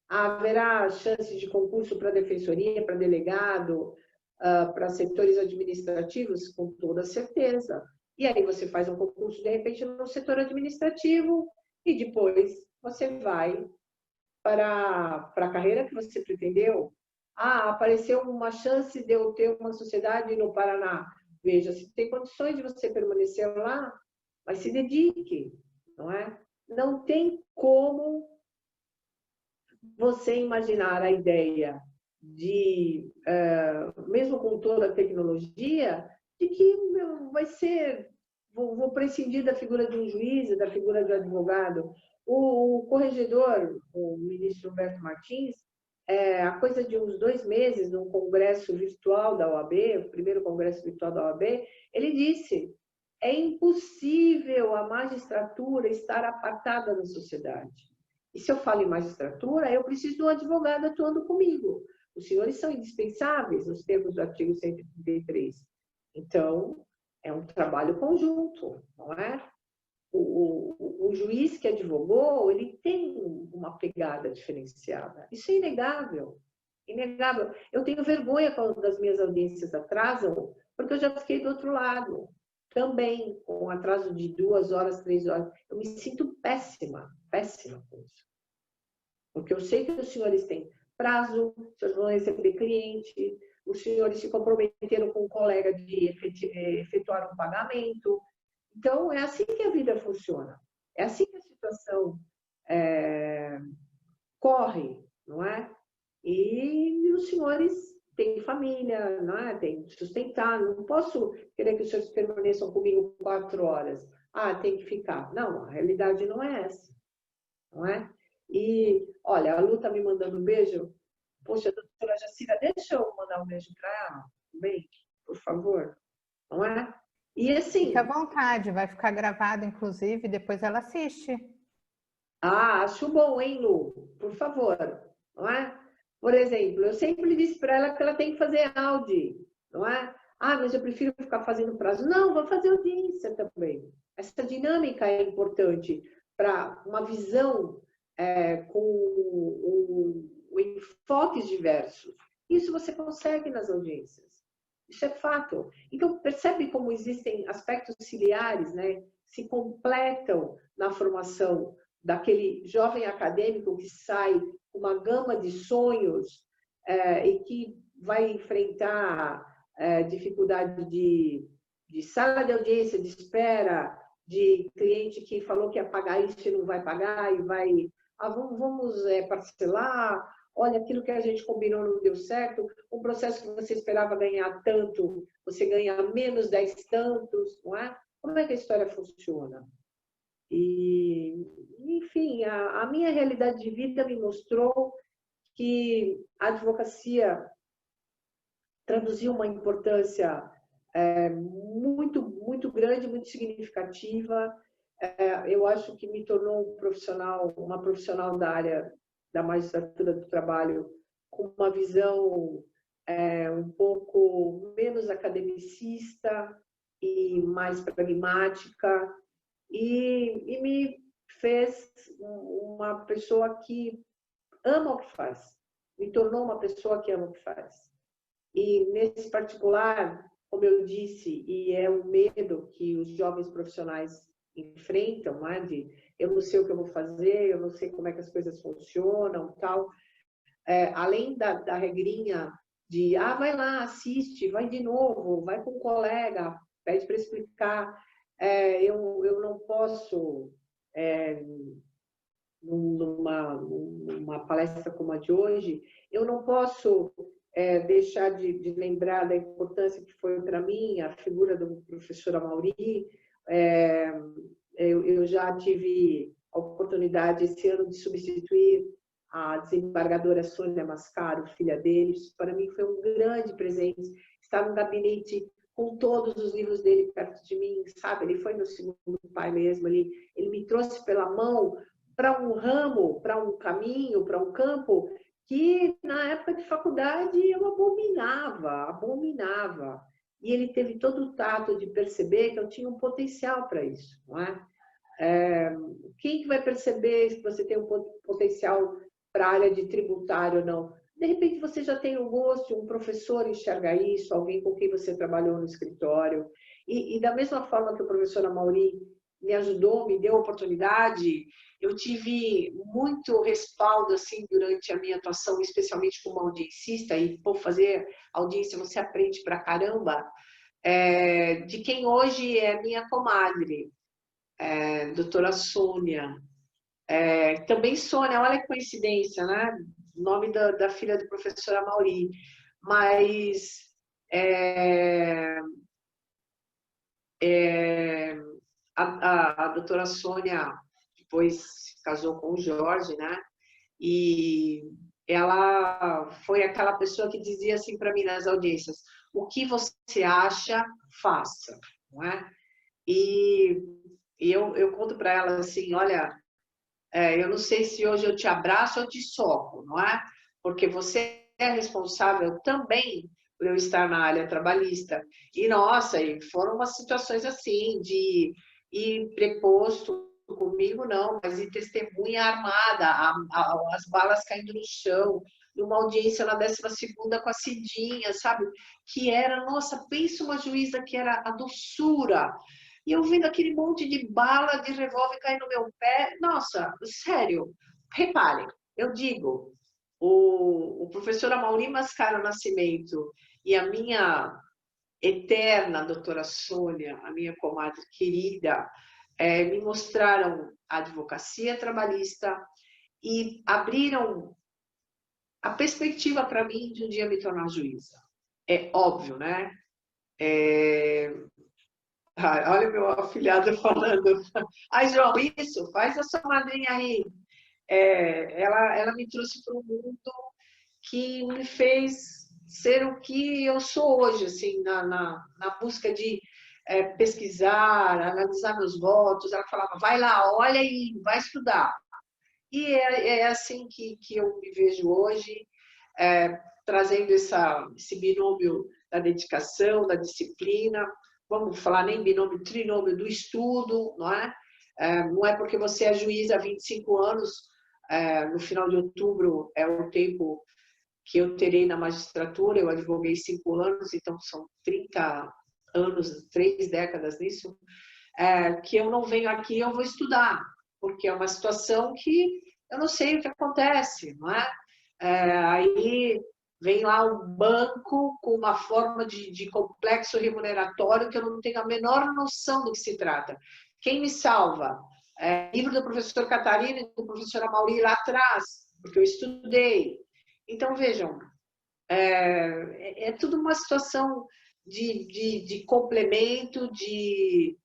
[SPEAKER 2] Haverá chances de concurso para defensoria, para delegado, para setores administrativos, com toda certeza. E aí você faz um concurso, de repente, no setor administrativo e depois você vai para a carreira que você pretendeu. Ah, apareceu uma chance de eu ter uma sociedade no Paraná. Veja, se tem condições de você permanecer lá, mas se dedique, não é? Não tem como você imaginar a ideia de, mesmo com toda a tecnologia, de que vai ser, vou prescindir da figura de um juiz, da figura de um advogado. O corregedor, o ministro Humberto Martins, a coisa de uns 2 meses, num congresso virtual da OAB, o primeiro congresso virtual da OAB, ele disse: é impossível a magistratura estar apartada da sociedade. E se eu falo em magistratura, eu preciso de um advogado atuando comigo. Os senhores são indispensáveis nos termos do artigo 133. Então, é um trabalho conjunto, não é? O juiz que advogou, ele tem uma pegada diferenciada. Isso é inegável. Inegável. Eu tenho vergonha quando as minhas audiências atrasam, porque eu já fiquei do outro lado. Também, com um atraso de 2 horas, 3 horas. Eu me sinto péssima, péssima com isso. Porque eu sei que os senhores têm prazo, os senhores vão receber cliente, os senhores se comprometeram com um colega de efetuar um pagamento. Então, é assim que a vida funciona. É assim que a situação corre, não é? E os senhores têm família, não é? Tem que sustentar. Não posso querer que os senhores permaneçam comigo 4 horas. Ah, tem que ficar. Não, a realidade não é essa, não é? E, olha, a Lu está me mandando um beijo. Poxa, doutora Jacira, deixa eu mandar um beijo para ela, bem, por favor, não é? E assim...
[SPEAKER 1] Fica à vontade, vai ficar gravado, inclusive, depois ela assiste.
[SPEAKER 2] Ah, acho bom, hein, Lu? Por favor, não é? Por exemplo, eu sempre disse para ela que ela tem que fazer áudio, não é? Ah, mas eu prefiro ficar fazendo prazo. Não, vou fazer audiência também. Essa dinâmica é importante para uma visão com enfoques diversos. Isso você consegue nas audiências. Isso é fato. Então, percebe como existem aspectos ciliares, né? Se completam na formação daquele jovem acadêmico que sai com uma gama de sonhos e que vai enfrentar dificuldade de sala de audiência, de espera, de cliente que falou que ia pagar isso e não vai pagar e vai... vamos parcelar, olha, aquilo que a gente combinou não deu certo, um processo que você esperava ganhar tanto, você ganha menos 10 tantos, não é? Como é que a história funciona? E, enfim, a minha realidade de vida me mostrou que a advocacia traduziu uma importância muito, muito grande, muito significativa. eu acho que me tornou uma profissional da área da magistratura do trabalho com uma visão um pouco menos academicista e mais pragmática, e me fez uma pessoa que ama o que faz, me tornou uma pessoa que ama o que faz. E nesse particular, como eu disse, e é o medo que os jovens profissionais enfrentam, né, de eu não sei o que eu vou fazer, eu não sei como é que as coisas funcionam, tal. Além da regrinha de, vai lá, assiste, vai de novo, vai com um colega, pede para explicar, eu não posso, numa palestra como a de hoje, eu não posso deixar de lembrar da importância que foi para mim a figura do professor Amaury. Eu já tive a oportunidade esse ano de substituir a desembargadora Sônia Mascaro, filha dele. Isso para mim foi um grande presente. Estar no gabinete com todos os livros dele perto de mim, sabe? Ele foi meu segundo pai mesmo. Ele me trouxe pela mão para um ramo, para um caminho, para um campo que na época de faculdade eu abominava. E ele teve todo o tato de perceber que eu tinha um potencial para isso, não é? Quem que vai perceber se você tem um potencial para a área de tributário ou não? De repente você já tem o gosto, um professor enxerga isso, alguém com quem você trabalhou no escritório. E da mesma forma que o professor Amaury me ajudou, me deu oportunidade, eu tive muito respaldo assim durante a minha atuação, especialmente como audiencista, e por fazer audiência você aprende pra caramba, de quem hoje é minha comadre, doutora Sônia. Também Sônia, olha que coincidência, né? Nome da filha do professor Amaury. Mas a doutora Sônia depois se casou com o Jorge, né? E ela foi aquela pessoa que dizia assim para mim nas audiências: o que você acha, faça, não é? E eu conto para ela assim: olha, eu não sei se hoje eu te abraço ou te soco, não é? Porque você é responsável também por eu estar na área trabalhista. E, nossa, e foram umas situações assim, de ir preposto comigo, não, mas ir testemunha armada, as balas caindo no chão, numa audiência na 12ª com a Cidinha, sabe? Que era, nossa, pensa uma juíza que era a doçura, e eu vendo aquele monte de bala de revólver cair no meu pé. Nossa, sério, reparem, eu digo, o professor Amaury Mascaro Nascimento e a minha eterna doutora Sônia, a minha comadre querida, me mostraram a advocacia trabalhista e abriram a perspectiva para mim de um dia me tornar juíza. É óbvio, né? Olha o meu afilhado falando. Ai, João, isso, faz a sua madrinha aí. Ela me trouxe para um mundo que me fez ser o que eu sou hoje, assim, na busca de pesquisar, analisar meus votos. Ela falava, vai lá, olha e vai estudar. E é assim que eu me vejo hoje, trazendo esse binômio da dedicação, da disciplina. Vamos falar nem binômio, trinômio do estudo, não é? Não é porque você é juiz há 25 anos, no final de outubro é o tempo que eu terei na magistratura, eu advoguei 5 anos, então são 30 anos, 3 décadas nisso, que eu não venho aqui, eu vou estudar, porque é uma situação que eu não sei o que acontece, não é? Aí vem lá um banco com uma forma de complexo remuneratório que eu não tenho a menor noção do que se trata. Quem me salva? Livro do professor Catarina e do professor Amaury lá atrás, porque eu estudei. Então, vejam, é tudo uma situação de complemento, de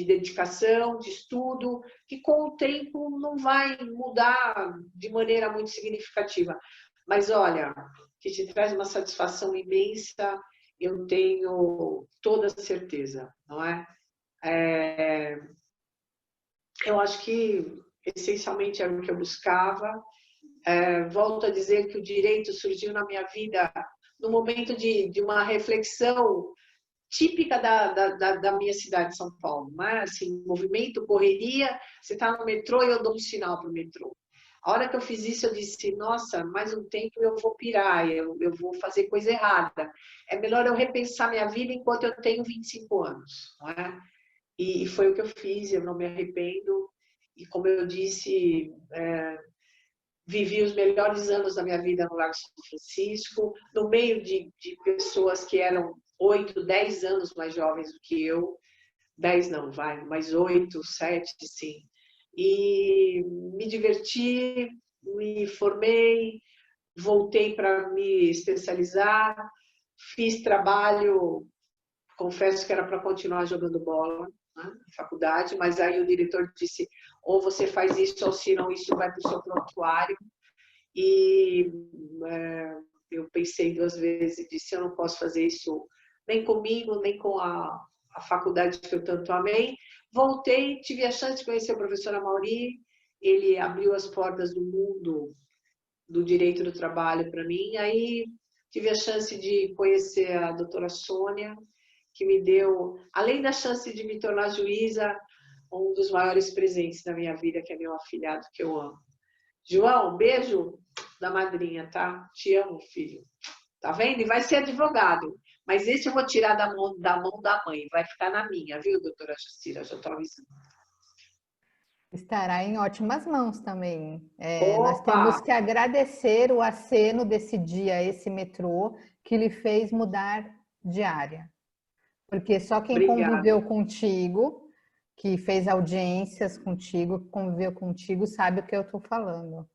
[SPEAKER 2] dedicação, de estudo, que com o tempo não vai mudar de maneira muito significativa. Mas, olha, que te traz uma satisfação imensa, eu tenho toda certeza, não é? Eu acho que essencialmente era o que eu buscava. Volto a dizer que o direito surgiu na minha vida no momento de uma reflexão típica da minha cidade de São Paulo, mas assim, movimento, correria, você está no metrô e eu dou um sinal para o metrô. A hora que eu fiz isso, eu disse, nossa, mais um tempo eu vou pirar, eu vou fazer coisa errada. É melhor eu repensar minha vida enquanto eu tenho 25 anos. Não é? E foi o que eu fiz, eu não me arrependo. E como eu disse, vivi os melhores anos da minha vida no Lago São Francisco, no meio de pessoas que eram 8, 10 anos mais jovens do que eu. 10 não, vai, mais 8, 7, sim. E me diverti, me formei, voltei para me especializar, fiz trabalho, confesso que era para continuar jogando bola, né, na faculdade, mas aí o diretor disse, ou você faz isso, ou se não, isso vai para o seu prontuário. E eu pensei 2 vezes e disse, eu não posso fazer isso nem comigo, nem com a faculdade que eu tanto amei. Voltei, tive a chance de conhecer o professor Amaury, ele abriu as portas do mundo do direito do trabalho para mim, aí tive a chance de conhecer a doutora Sônia, que me deu, além da chance de me tornar juíza, um dos maiores presentes da minha vida, que é meu afilhado, que eu amo. João, beijo da madrinha, tá? Te amo, filho. Tá vendo? E vai ser advogado. Mas esse eu vou tirar da mão da mãe. Vai ficar na minha, viu, doutora Jacira? Já estou avisando.
[SPEAKER 1] Estará em ótimas mãos também. Nós
[SPEAKER 2] Opa!
[SPEAKER 1] temos que agradecer o aceno desse dia, a esse metrô, que lhe fez mudar de área. Porque só quem
[SPEAKER 2] Obrigada.
[SPEAKER 1] conviveu contigo, que fez audiências contigo, que conviveu contigo, sabe o que eu estou falando.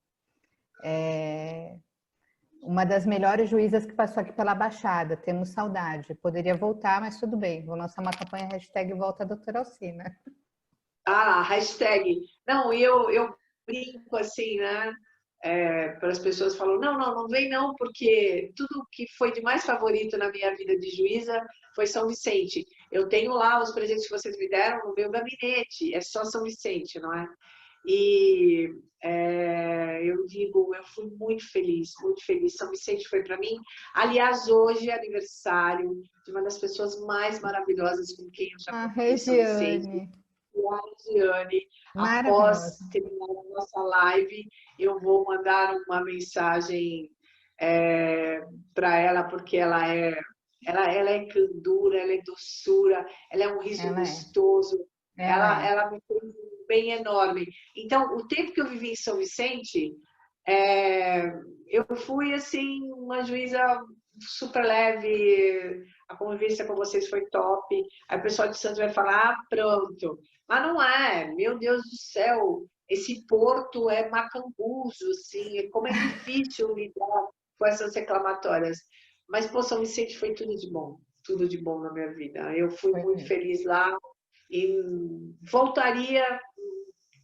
[SPEAKER 1] Uma das melhores juízas que passou aqui pela Baixada. Temos saudade. Poderia voltar, mas tudo bem. Vou lançar uma campanha #Volta Doutora Alcina.
[SPEAKER 2] Hashtag. Não, eu brinco assim, né? Para as pessoas falam, não vem não, porque tudo que foi de mais favorito na minha vida de juíza foi São Vicente. Eu tenho lá os presentes que vocês me deram no meu gabinete, é só São Vicente, não é? E eu digo, eu fui muito feliz, muito feliz. São Vicente foi para mim. Aliás, hoje é aniversário de uma das pessoas mais maravilhosas com quem eu já
[SPEAKER 1] A
[SPEAKER 2] convivi em São Vicente,
[SPEAKER 1] Regiane.
[SPEAKER 2] a Regiane. Após
[SPEAKER 1] Maravilhosa.
[SPEAKER 2] terminar a nossa live, eu vou mandar uma mensagem para ela, porque ela é candura, ela é doçura, ela é um riso
[SPEAKER 1] Ela é.
[SPEAKER 2] gostoso,
[SPEAKER 1] Ela é.
[SPEAKER 2] ela me fez um bem enorme. Então, o tempo que eu vivi em São Vicente, eu fui assim uma juíza super leve, a convivência com vocês foi top. Aí o pessoal de Santos vai falar, pronto. Mas não é, meu Deus do céu, esse porto é macambuzo, assim, como é difícil lidar com essas reclamatórias. Mas, pô, São Vicente foi tudo de bom na minha vida. Eu fui
[SPEAKER 1] Foi
[SPEAKER 2] muito
[SPEAKER 1] mesmo.
[SPEAKER 2] feliz lá e voltaria,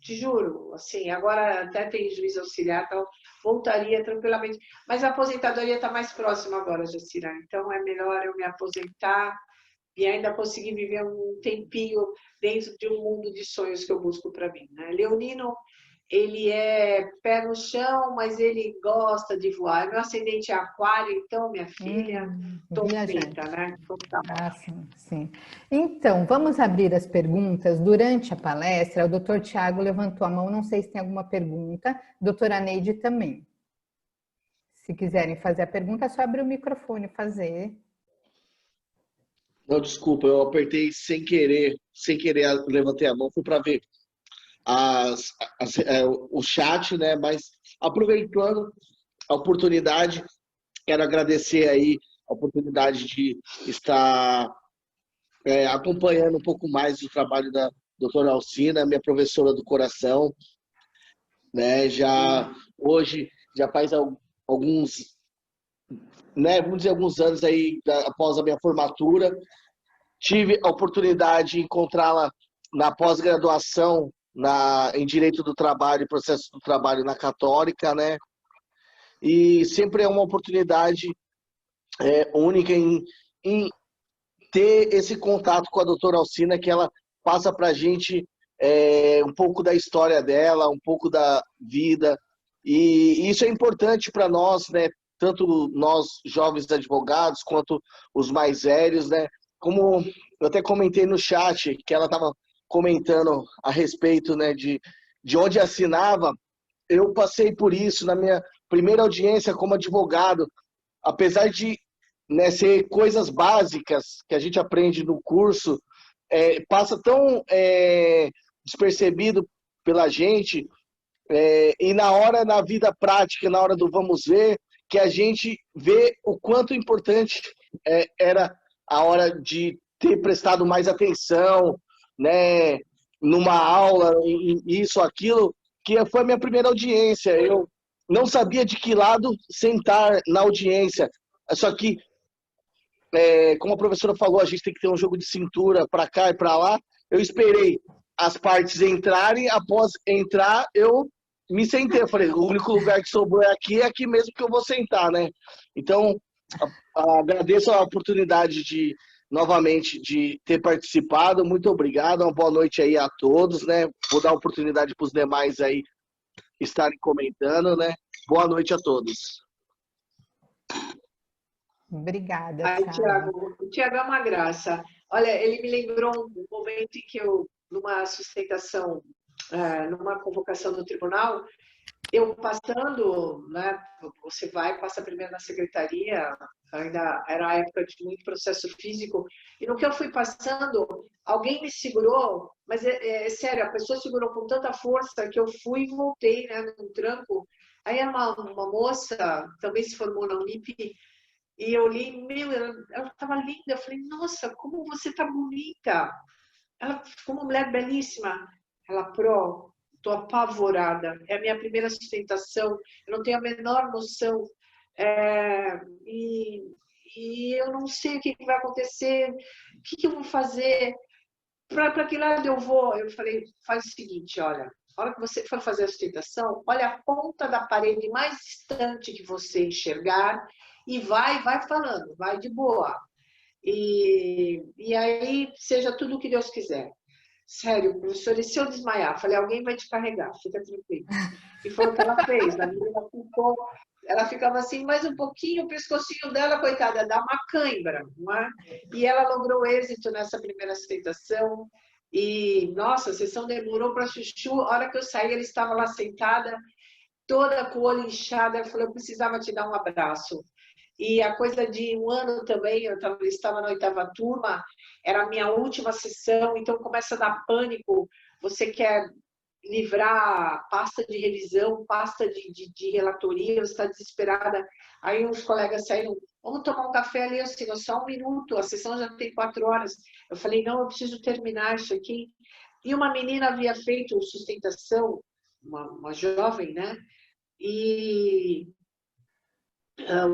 [SPEAKER 2] te juro, assim, agora até tem juiz auxiliar, então voltaria tranquilamente. Mas a aposentadoria está mais próxima agora, Jacira, então é melhor eu me aposentar e ainda conseguir viver um tempinho dentro de um mundo de sonhos que eu busco para mim, né? Leonino, ele é pé no chão, mas ele gosta de voar. Meu ascendente é aquário, então, minha filha, tô feita,
[SPEAKER 1] Viajante.
[SPEAKER 2] né? Então, tá bom.
[SPEAKER 1] Ah, sim, sim. Então, vamos abrir as perguntas. Durante a palestra, o doutor Tiago levantou a mão, não sei se tem alguma pergunta. Doutora Neide também. Se quiserem fazer a pergunta, é só abrir o microfone e fazer.
[SPEAKER 3] Não, desculpa, eu apertei sem querer levantei a mão, fui para ver o chat, né? Mas aproveitando a oportunidade, quero agradecer aí a oportunidade de estar acompanhando um pouco mais o trabalho da doutora Alcina, minha professora do coração, né? Hoje já faz alguns, né? Vamos dizer, alguns anos aí após a minha formatura, tive a oportunidade de encontrá-la na pós-graduação em Direito do Trabalho e Processo do Trabalho na Católica, né? E sempre é uma oportunidade única em ter esse contato com a doutora Alcina, que ela passa para a gente um pouco da história dela, um pouco da vida, e isso é importante para nós, né? Tanto nós jovens advogados quanto os mais velhos, né? Como eu até comentei no chat que ela estava comentando a respeito, né, de onde assinava. Eu passei por isso na minha primeira audiência como advogado, apesar de, né, ser coisas básicas que a gente aprende no curso, passa tão despercebido pela gente, e na hora, na vida prática, na hora do vamos ver, que a gente vê o quanto importante era a hora de ter prestado mais atenção, né, numa aula, isso, aquilo, que foi a minha primeira audiência. Eu não sabia de que lado sentar na audiência. Só que, como a professora falou, a gente tem que ter um jogo de cintura para cá e para lá. Eu esperei as partes entrarem, após entrar, eu me sentei. Eu falei, o único lugar que sobrou é aqui mesmo que eu vou sentar, né? Então, agradeço a oportunidade novamente, de ter participado. Muito obrigado. Uma boa noite aí a todos, né? Vou dar a oportunidade para os demais aí estarem comentando, né? Boa noite a todos.
[SPEAKER 1] Obrigada,
[SPEAKER 2] Tiago. O Tiago é uma graça. Olha, ele me lembrou um momento em que eu, numa sustentação, numa convocação do tribunal, eu passando, né? Você vai, passa primeiro na secretaria, ainda era a época de muito processo físico, e no que eu fui passando, alguém me segurou, mas sério, a pessoa segurou com tanta força que eu fui e voltei, né, num tranco. Aí era uma moça, também se formou na Unip, e eu li, meu, ela estava linda, eu falei, nossa, como você tá bonita. Ela ficou uma mulher belíssima. Ela, estou apavorada. É a minha primeira sustentação. Eu não tenho a menor noção. E eu não sei o que vai acontecer. O que eu vou fazer? Para que lado eu vou? Eu falei, faz o seguinte, olha. A hora que você for fazer a sustentação, olha a ponta da parede mais distante que você enxergar e vai falando, vai de boa. E aí, seja tudo o que Deus quiser. Sério, professor, e se eu desmaiar? Falei, alguém vai te carregar, fica tranquilo. E foi o que ela fez. A menina ficou, ela ficava assim, mais um pouquinho, o pescocinho dela, coitada, dá uma cãibra, não é? E ela logrou êxito nessa primeira sustentação. E, nossa, a sessão demorou para chuchu. A hora que eu saí, ela estava lá sentada, toda com o olho inchado. Ela falou, eu precisava te dar um abraço. E a coisa de um ano também, eu estava na 8ª turma, era a minha última sessão, então começa a dar pânico, você quer livrar pasta de revisão, pasta de relatoria, você está desesperada. Aí uns colegas saíram, vamos tomar um café ali, eu assim, só um minuto, a sessão já tem 4 horas. Eu falei, não, eu preciso terminar isso aqui. E uma menina havia feito sustentação, uma jovem, né? E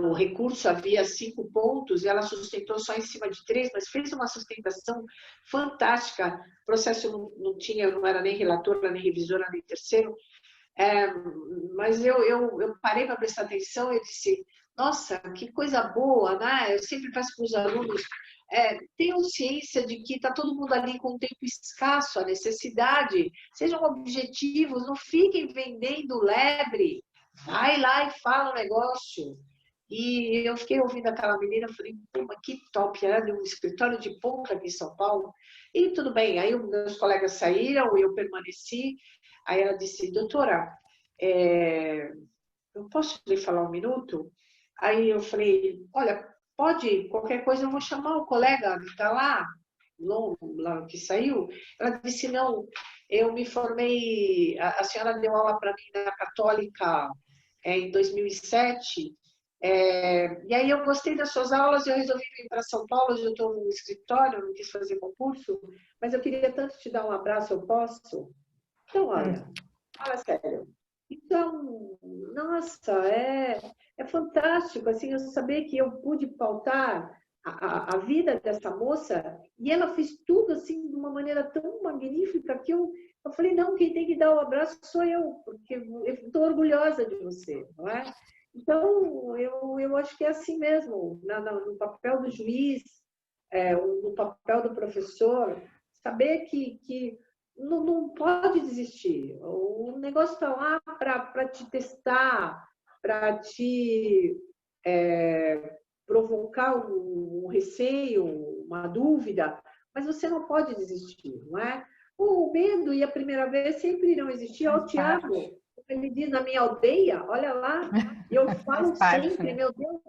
[SPEAKER 2] o recurso havia 5 pontos e ela sustentou só em cima de 3, mas fez uma sustentação fantástica. O processo não tinha, eu não era nem relatora, nem revisora, nem terceiro, mas eu parei para prestar atenção e disse, nossa, que coisa boa, né? Eu sempre peço para os alunos, tenham ciência de que está todo mundo ali com um tempo escasso, a necessidade, sejam objetivos, não fiquem vendendo lebre, vai lá e fala o negócio. E eu fiquei ouvindo aquela menina, falei, mas que top, era de um escritório de ponta aqui em São Paulo. E tudo bem, aí meus colegas saíram e eu permaneci. Aí ela disse, doutora, eu posso lhe falar um minuto? Aí eu falei, olha, pode, qualquer coisa eu vou chamar o colega que está lá, que saiu. Ela disse, não, eu me formei, a senhora deu aula para mim na Católica em 2007, e aí eu gostei das suas aulas, eu resolvi vir para São Paulo, eu estou no escritório, não quis fazer concurso, mas eu queria tanto te dar um abraço, eu posso? Então, olha, fala sério. Então, nossa, é fantástico, assim, eu saber que eu pude pautar a vida dessa moça e ela fez tudo, assim, de uma maneira tão magnífica que eu falei, não, quem tem que dar o abraço sou eu, porque eu estou orgulhosa de você, não é? Então, eu acho que é assim mesmo, no papel do juiz, no papel do professor, saber que não pode desistir. O negócio está lá para te testar, para te provocar um receio, uma dúvida, mas você não pode desistir, não é? O medo e a primeira vez sempre irão existir. Olha o Tiago, ele diz na minha aldeia, olha lá, e eu falo sempre, né? Meu Deus,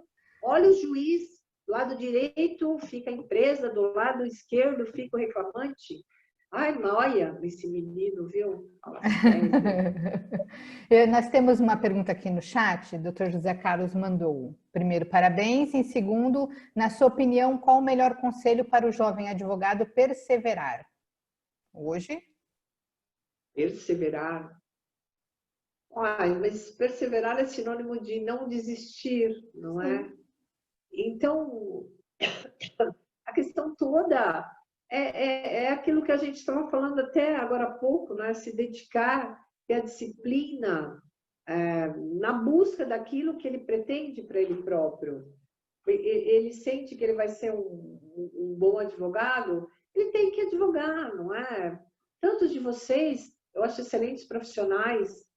[SPEAKER 2] olha o juiz, do lado direito fica a empresa, do lado esquerdo fica o reclamante. Ai, noia, esse menino, viu? Fala sério.
[SPEAKER 1] Nós temos uma pergunta aqui no chat, o Dr. José Carlos mandou. Primeiro, parabéns. Em segundo, na sua opinião, qual o melhor conselho para o jovem advogado perseverar? Hoje?
[SPEAKER 2] Perseverar. Ai, mas perseverar é sinônimo de não desistir, não é? Então, a questão toda é aquilo que a gente estava falando até agora há pouco, né? Se dedicar, ter a disciplina na busca daquilo que ele pretende para ele próprio. Ele sente que ele vai ser um bom advogado, ele tem que advogar, não é? Tantos de vocês, eu acho excelentes profissionais,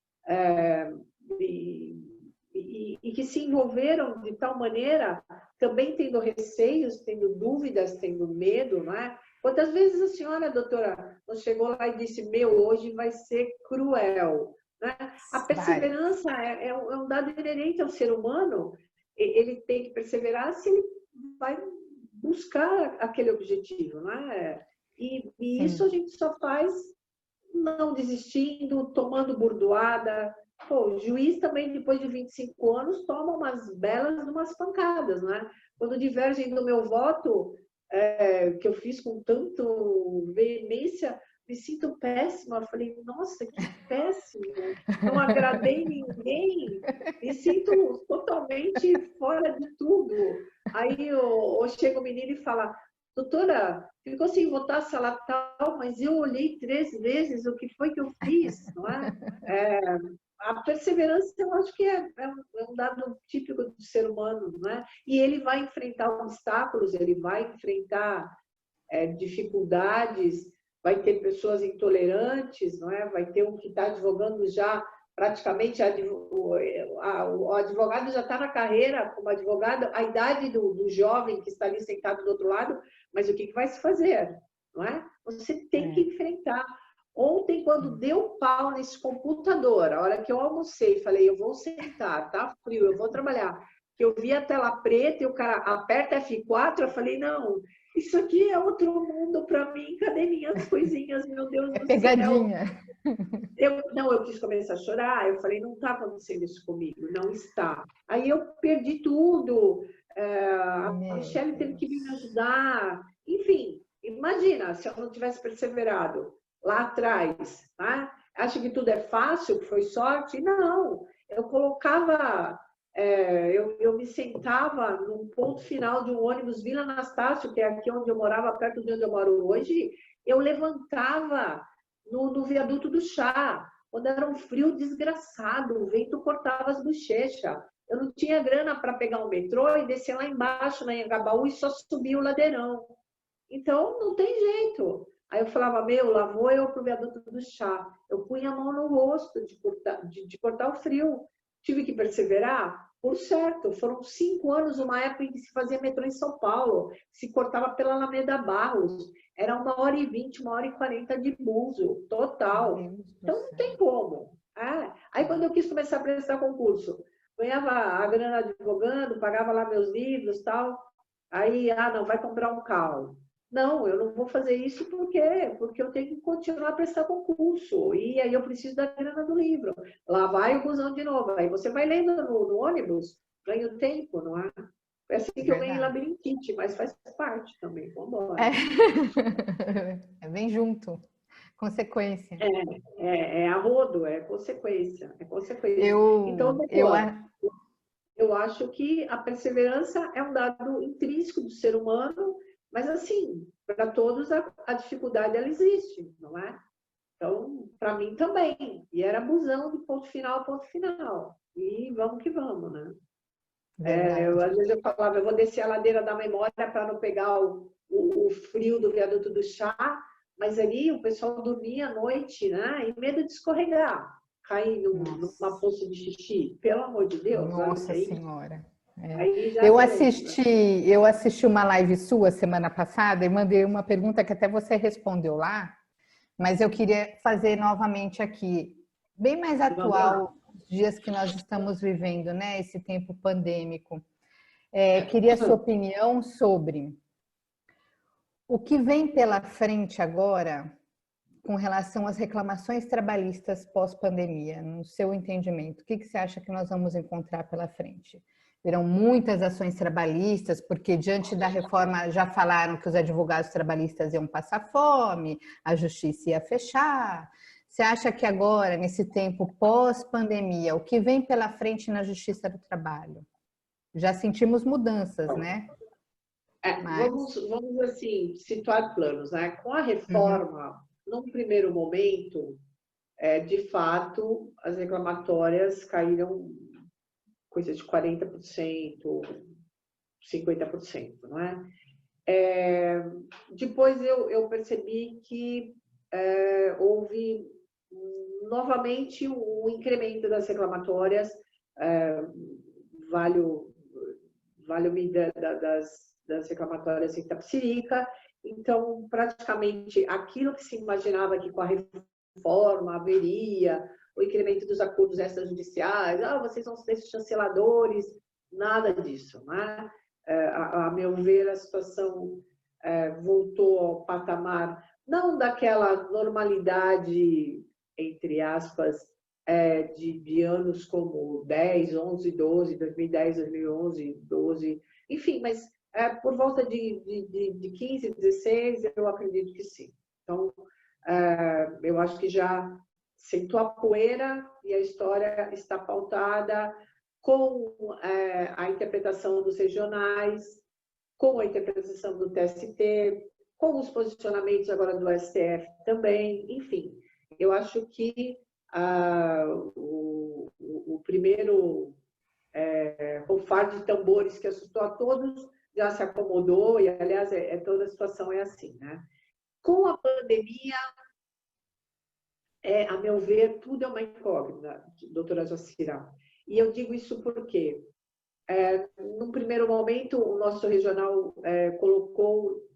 [SPEAKER 2] e que se envolveram de tal maneira, também tendo receios, tendo dúvidas, tendo medo, não é? Quantas vezes a senhora, doutora, chegou lá e disse, hoje vai ser cruel, né? A perseverança é um dado inerente ao ser humano, ele tem que perseverar se ele vai buscar aquele objetivo, não é? E isso a gente só faz não desistindo, tomando burdoada. Pô, o juiz também, depois de 25 anos, toma umas belas umas pancadas, né? Quando divergem do meu voto, que eu fiz com tanto veemência, me sinto péssima. Eu falei, nossa, que péssimo, não agradei ninguém, me sinto totalmente fora de tudo. Aí chega o menino e fala, doutora, ficou sem votar a sala tal, mas eu olhei 3 vezes o que foi que eu fiz, não é? A perseverança, eu acho que é um dado típico do ser humano, não é? E ele vai enfrentar obstáculos, ele vai enfrentar dificuldades, vai ter pessoas intolerantes, não é? Vai ter um que está advogando já praticamente, o advogado já está na carreira como advogado, a idade do jovem que está ali sentado do outro lado, mas o que vai se fazer, não é? Você tem que enfrentar. Ontem, quando deu pau nesse computador, a hora que eu almocei, falei, eu vou sentar, tá frio, eu vou trabalhar. Que eu vi a tela preta e o cara aperta F4, eu falei, não, isso aqui é outro mundo para mim, cadê minhas coisinhas, meu Deus do céu?
[SPEAKER 1] Pegadinha.
[SPEAKER 2] Eu quis começar a chorar, eu falei, não está acontecendo isso comigo, não está. Aí eu perdi tudo, a Michelle teve que me ajudar, enfim, imagina se eu não tivesse perseverado lá atrás, tá? Acho que tudo é fácil, que foi sorte? Não, eu colocava, eu me sentava num ponto final de um ônibus Vila Anastácio, que é aqui onde eu morava, perto de onde eu moro hoje, eu levantava no viaduto do Chá, quando era um frio desgraçado, o vento cortava as bochechas. Eu não tinha grana para pegar um metrô e descer lá embaixo, na Anhangabaú, e só subir o ladeirão. Então, não tem jeito. Aí eu falava, lá vou eu pro viaduto do Chá. Eu punha a mão no rosto de cortar o frio. Tive que perseverar? Por certo, foram 5 anos, uma época em que se fazia metrô em São Paulo, se cortava pela Alameda Barros. Era 1h20, 1h40 de buzo, total. Então, não tem como. Aí, quando eu quis começar a prestar concurso, ganhava a grana advogando, pagava lá meus livros e tal. Aí, não, vai comprar um carro. Não, eu não vou fazer isso porque eu tenho que continuar a prestar concurso. E aí eu preciso da grana do livro. Lá vai o busão de novo. Aí você vai lendo no ônibus, ganha tempo, não é? É assim que eu ganhei labirintite, mas faz parte também. Vamos embora.
[SPEAKER 1] Vem junto. Consequência.
[SPEAKER 2] É a rodo, é consequência. É consequência. Então, eu acho que a perseverança é um dado intrínseco do ser humano, mas assim, para todos a dificuldade ela existe, não é? Então, para mim também. E era busão de ponto final a ponto final. E vamos que vamos, né? Às vezes eu falava, eu vou descer a ladeira da memória para não pegar o frio do viaduto do Chá, mas ali o pessoal dormia à noite, né? E medo de escorregar, cair numa poça de xixi. Pelo amor de Deus, olha
[SPEAKER 1] Nossa
[SPEAKER 2] aí.
[SPEAKER 1] Senhora. É.
[SPEAKER 2] Aí já deu, né?
[SPEAKER 1] Eu assisti uma live sua semana passada e mandei uma pergunta que até você respondeu lá, mas eu queria fazer novamente aqui, bem mais
[SPEAKER 2] Vamos lá.
[SPEAKER 1] atual, os dias que nós estamos vivendo, né? Esse tempo pandêmico. Queria a sua opinião sobre o que vem pela frente agora com relação às reclamações trabalhistas pós-pandemia, no seu entendimento. O que você acha que nós vamos encontrar pela frente? Virão muitas ações trabalhistas, porque diante da reforma já falaram que os advogados trabalhistas iam passar fome, a justiça ia fechar. Você acha que agora, nesse tempo pós-pandemia, o que vem pela frente na Justiça do Trabalho? Já sentimos mudanças, né? Mas...
[SPEAKER 2] Vamos assim, situar planos, né? Com a
[SPEAKER 1] Uhum.
[SPEAKER 2] reforma, num primeiro momento, de fato, as reclamatórias caíram coisa de 40%, 50%, não é? Depois eu percebi que houve novamente um incremento das reclamatórias, vale-me das reclamatórias em Itapecerica. Então, praticamente, aquilo que se imaginava que com a reforma haveria, o incremento dos acordos extrajudiciais, vocês vão ser chanceladores, nada disso, né? A meu ver, a situação voltou ao patamar, não daquela normalidade, entre aspas, de anos como 10, 11, 12, 2010, 2011, 12, enfim, mas por volta de 15, 16, eu acredito que sim. Então, eu acho que já sentou a poeira e a história está pautada com a interpretação dos regionais, com a interpretação do TST, com os posicionamentos agora do STF também, enfim. Eu acho que o primeiro rufar de tambores que assustou a todos já se acomodou, e aliás, toda a situação é assim, né? Com a pandemia, a meu ver, tudo é uma incógnita, doutora Jacira. E eu digo isso porque, num primeiro momento, o nosso regional colocou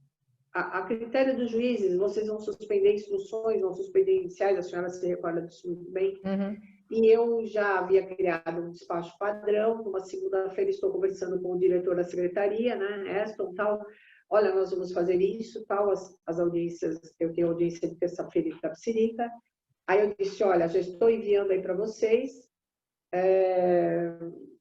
[SPEAKER 2] a critério dos juízes, vocês vão suspender instruções, vão suspender iniciais, a senhora se recorda disso muito bem.
[SPEAKER 1] Uhum.
[SPEAKER 2] E eu já havia criado um despacho padrão. Numa segunda-feira estou conversando com o diretor da secretaria, né, Aston, tal. Olha, nós vamos fazer isso, tal, as audiências, eu tenho audiência de terça-feira em Itapecerica. Aí eu disse, olha, já estou enviando aí para vocês,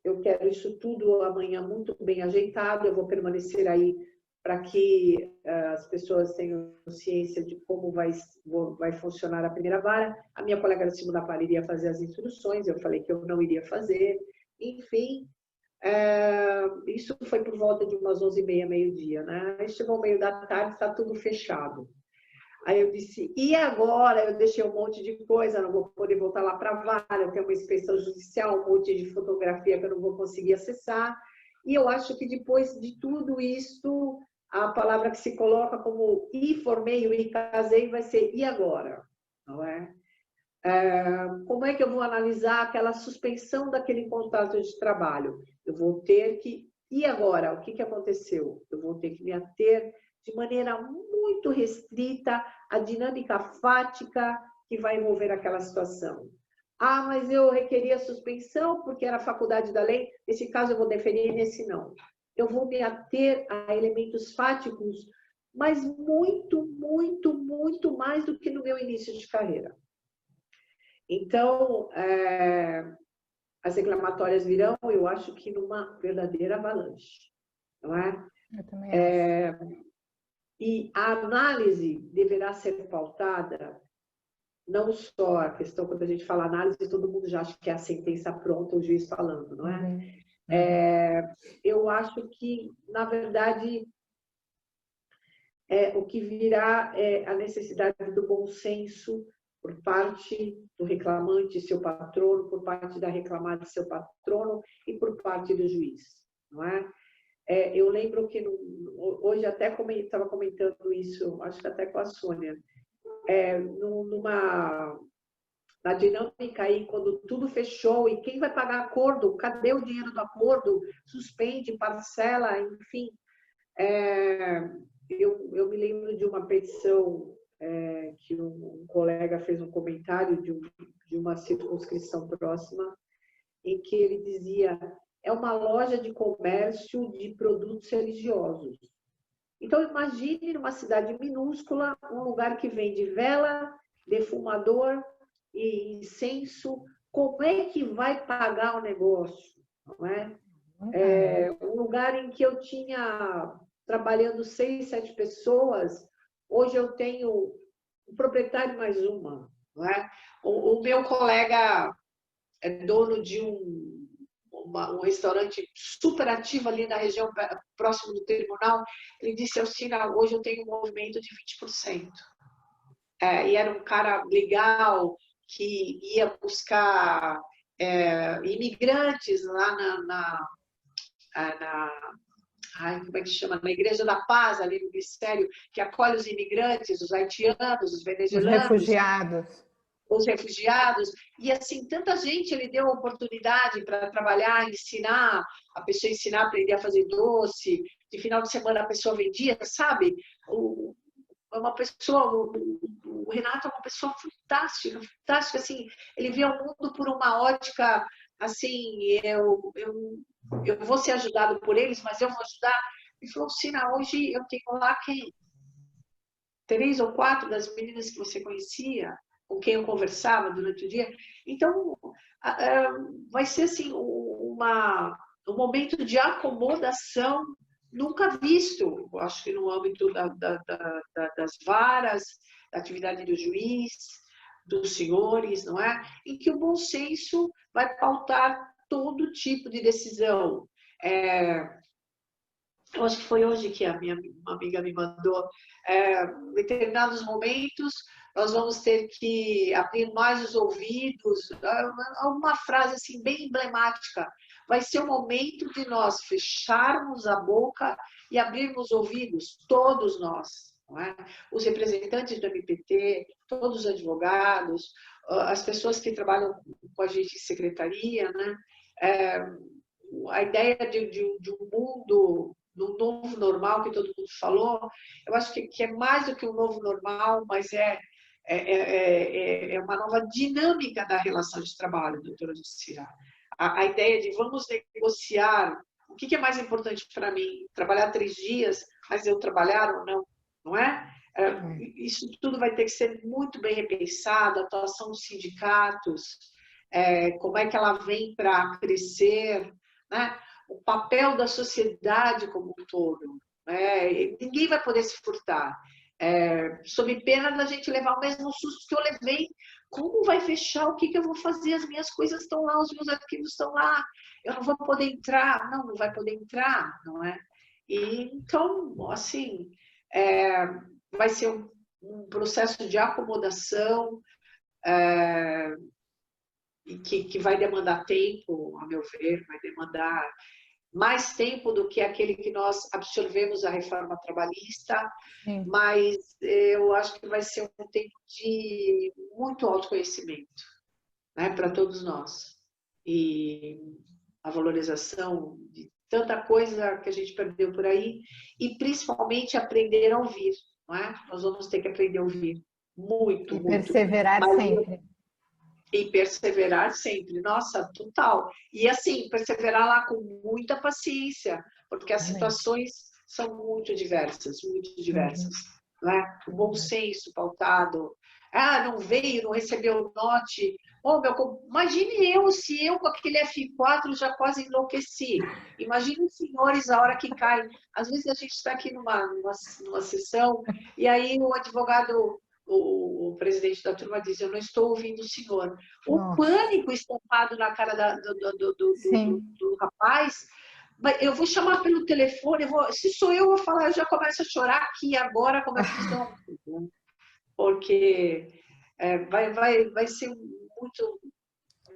[SPEAKER 2] eu quero isso tudo amanhã muito bem ajeitado, eu vou permanecer aí para que as pessoas tenham ciência de como vai funcionar a primeira vara. A minha colega da segunda vara iria fazer as instruções, eu falei que eu não iria fazer. Enfim, isso foi por volta de umas 11h30, meio-dia, né? Aí chegou o meio da tarde, está tudo fechado. Aí eu disse, e agora? Eu deixei um monte de coisa, não vou poder voltar lá para a vara, eu tenho uma inspeção judicial, um monte de fotografia que eu não vou conseguir acessar. E eu acho que depois de tudo isso, a palavra que se coloca como e formei, e casei, vai ser e agora? Não é? Como é que eu vou analisar aquela suspensão daquele contrato de trabalho? Eu vou ter que, e agora? O que aconteceu? Eu vou ter que me ater de maneira muito restrita à dinâmica fática que vai envolver aquela situação. Mas eu requeria suspensão porque era faculdade da lei, nesse caso eu vou deferir, nesse não. Eu vou me ater a elementos fáticos, mas muito, muito, muito mais do que no meu início de carreira. Então, as reclamatórias virão, eu acho que numa verdadeira avalanche, não é?
[SPEAKER 1] Eu também acho.
[SPEAKER 2] E a análise deverá ser pautada, não só a questão, quando a gente fala análise, todo mundo já acha que é a sentença pronta, o juiz falando, não é?
[SPEAKER 1] Uhum.
[SPEAKER 2] Eu acho que, na verdade, o que virá é a necessidade do bom senso por parte do reclamante, seu patrono, por parte da reclamada, seu patrono, e por parte do juiz, não é? Eu lembro que hoje até estava comentando isso, acho que até com a Sônia, na dinâmica aí, quando tudo fechou, e quem vai pagar acordo? Cadê o dinheiro do acordo? Suspende, parcela, enfim. Eu me lembro de uma petição que um colega fez um comentário de uma circunscrição próxima, em que ele dizia: é uma loja de comércio de produtos religiosos. Então, imagine numa cidade minúscula, um lugar que vende vela, defumador e incenso, como é que vai pagar o negócio? Não é? Um lugar em que eu tinha trabalhando 6, 7 pessoas, hoje eu tenho um proprietário mais uma. Não é? O meu colega é dono de um restaurante super ativo ali na região próximo do terminal. Ele disse: Alcina, hoje eu tenho um movimento de 20%. E era um cara legal que ia buscar imigrantes lá como é que chama? Na Igreja da Paz, ali no Ministério, que acolhe os imigrantes, os haitianos, os venezuelanos. Os refugiados, e assim, tanta gente ele deu oportunidade para trabalhar, ensinar, a pessoa ensinar a aprender a fazer doce, de final de semana a pessoa vendia, sabe? O Renato é uma pessoa fantástica, fantástica, assim, ele vê o mundo por uma ótica, assim, eu vou ser ajudado por eles, mas eu vou ajudar. Ele falou: Sina, hoje eu tenho lá 3 ou 4 das meninas que você conhecia, com quem eu conversava durante o dia. Então, vai ser assim, um momento de acomodação nunca visto, eu acho que no âmbito das varas, da atividade do juiz, dos senhores, não é? Em que o bom senso vai pautar todo tipo de decisão. Eu acho que foi hoje que uma amiga me mandou, em determinados momentos, nós vamos ter que abrir mais os ouvidos, uma frase assim bem emblemática. Vai ser o momento de nós fecharmos a boca e abrirmos os ouvidos, todos nós. Não é? Os representantes do MPT, todos os advogados, as pessoas que trabalham com a gente em secretaria, né? A ideia de um mundo, do novo normal que todo mundo falou, eu acho que é mais do que um novo normal, mas é uma nova dinâmica da relação de trabalho, doutora Jucira. A ideia de vamos negociar, o que é mais importante para mim? Trabalhar 3 dias, mas eu trabalhar ou não, não é? Isso tudo vai ter que ser muito bem repensado, a atuação dos sindicatos, como é que ela vem para crescer, né? O papel da sociedade como um todo. Ninguém vai poder se furtar. Sob pena da gente levar o mesmo susto que eu levei. Como vai fechar? O que eu vou fazer? As minhas coisas estão lá, os meus arquivos estão lá. Eu não vou poder entrar. Não vai poder entrar, não é? E, então, assim, vai ser um processo de acomodação e que vai demandar tempo, a meu ver, vai demandar mais tempo do que aquele que nós absorvemos a reforma trabalhista, sim, mas eu acho que vai ser um tempo de muito autoconhecimento, né, para todos nós. E a valorização de tanta coisa que a gente perdeu por aí, e principalmente aprender a ouvir, não é? Nós vamos ter que aprender a ouvir muito, muito.
[SPEAKER 1] Perseverar sempre.
[SPEAKER 2] E perseverar sempre, nossa, total. E assim, perseverar lá com muita paciência, porque as situações são muito diversas, né? O bom senso pautado. Não veio, não recebeu note. Imagine se eu com aquele F4 já quase enlouqueci. Imagine os senhores a hora que caem. Às vezes a gente está aqui numa sessão e aí o advogado, o presidente da turma diz: eu não estou ouvindo o senhor. O pânico estampado na cara do rapaz. Eu vou chamar pelo telefone, se sou eu vou falar, eu já começo a chorar aqui agora, como é que estão? Porque vai ser muito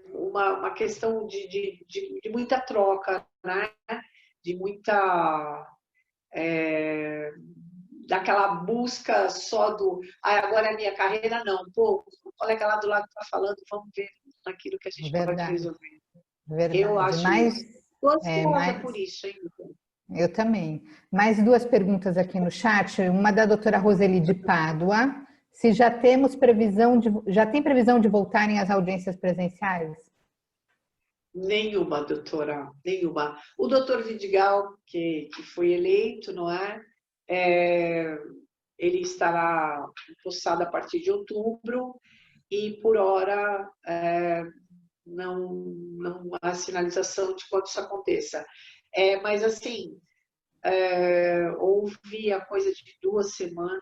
[SPEAKER 2] uma questão de muita troca, né? De muita daquela busca só do agora é a minha carreira, não. Pô, o colega lá do lado está falando, vamos ver naquilo que a gente pode resolver.
[SPEAKER 1] Verdade.
[SPEAKER 2] Eu acho isso. Estou ansiosa por isso ainda.
[SPEAKER 1] Eu também. Mais duas perguntas aqui no chat. Uma da doutora Roseli de Pádua. Se já tem previsão de voltarem às audiências presenciais?
[SPEAKER 2] Nenhuma, doutora, nenhuma. O doutor Vidigal, que foi eleito, não é? Ele estará empossado a partir de outubro e, por hora, não há sinalização de quando isso aconteça. Mas, assim, houve a coisa de 2 semanas,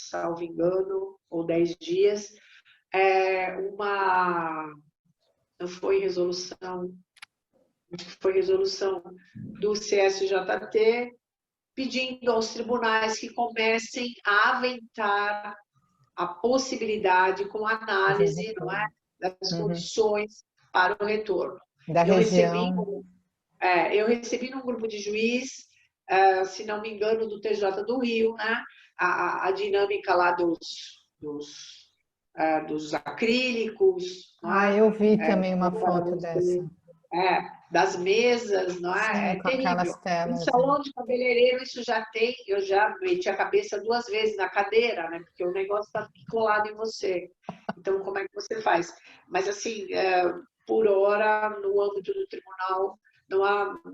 [SPEAKER 2] salvo engano, ou 10 dias, não foi resolução do CSJT pedindo aos tribunais que comecem a aventar a possibilidade com análise, não é, das condições para o retorno. Eu recebi num grupo de juiz, se não me engano, do TJ do Rio, né, a dinâmica lá dos acrílicos.
[SPEAKER 1] Eu vi também uma foto dessa.
[SPEAKER 2] Das mesas, não é?
[SPEAKER 1] Sim, com aquelas telas.
[SPEAKER 2] No salão de cabeleireiro isso já tem, eu já meti a cabeça 2 vezes na cadeira, né? Porque o negócio está colado em você. Então, como é que você faz? Mas, assim, por hora, no âmbito do tribunal,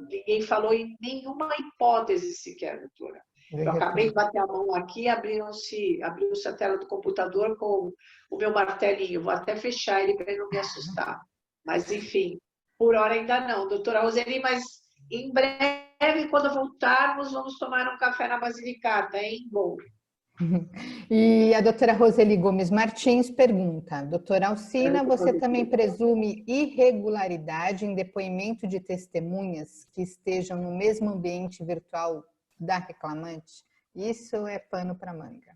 [SPEAKER 2] ninguém falou em nenhuma hipótese sequer, doutora. Eu acabei de bater a mão aqui, abriu-se a tela do computador com o meu martelinho. Vou até fechar ele para ele não me assustar. Mas, enfim, por hora ainda não. Doutora Roseli, mas em breve, quando voltarmos, vamos tomar um café na Basilicata, hein? Bom.
[SPEAKER 1] E a doutora Roseli Gomes Martins pergunta: doutora Alcina, você também presume irregularidade em depoimento de testemunhas que estejam no mesmo ambiente virtual da reclamante? Isso é pano para manga.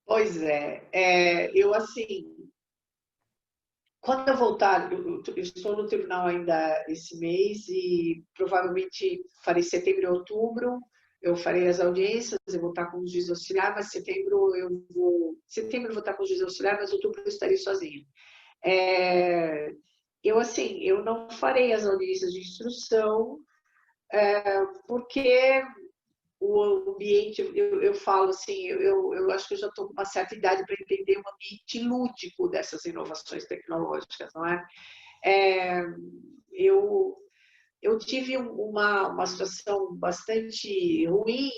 [SPEAKER 2] Pois eu assim, quando eu voltar, eu estou no tribunal ainda esse mês e provavelmente farei setembro e outubro, eu farei as audiências, eu vou estar com o juiz auxiliar, mas setembro eu vou estar com o juiz auxiliar, mas outubro eu estarei sozinha. Eu não farei as audiências de instrução, porque o ambiente, eu falo assim, eu acho que eu já estou com uma certa idade para entender o ambiente lúdico dessas inovações tecnológicas, não é? Eu tive uma situação bastante ruim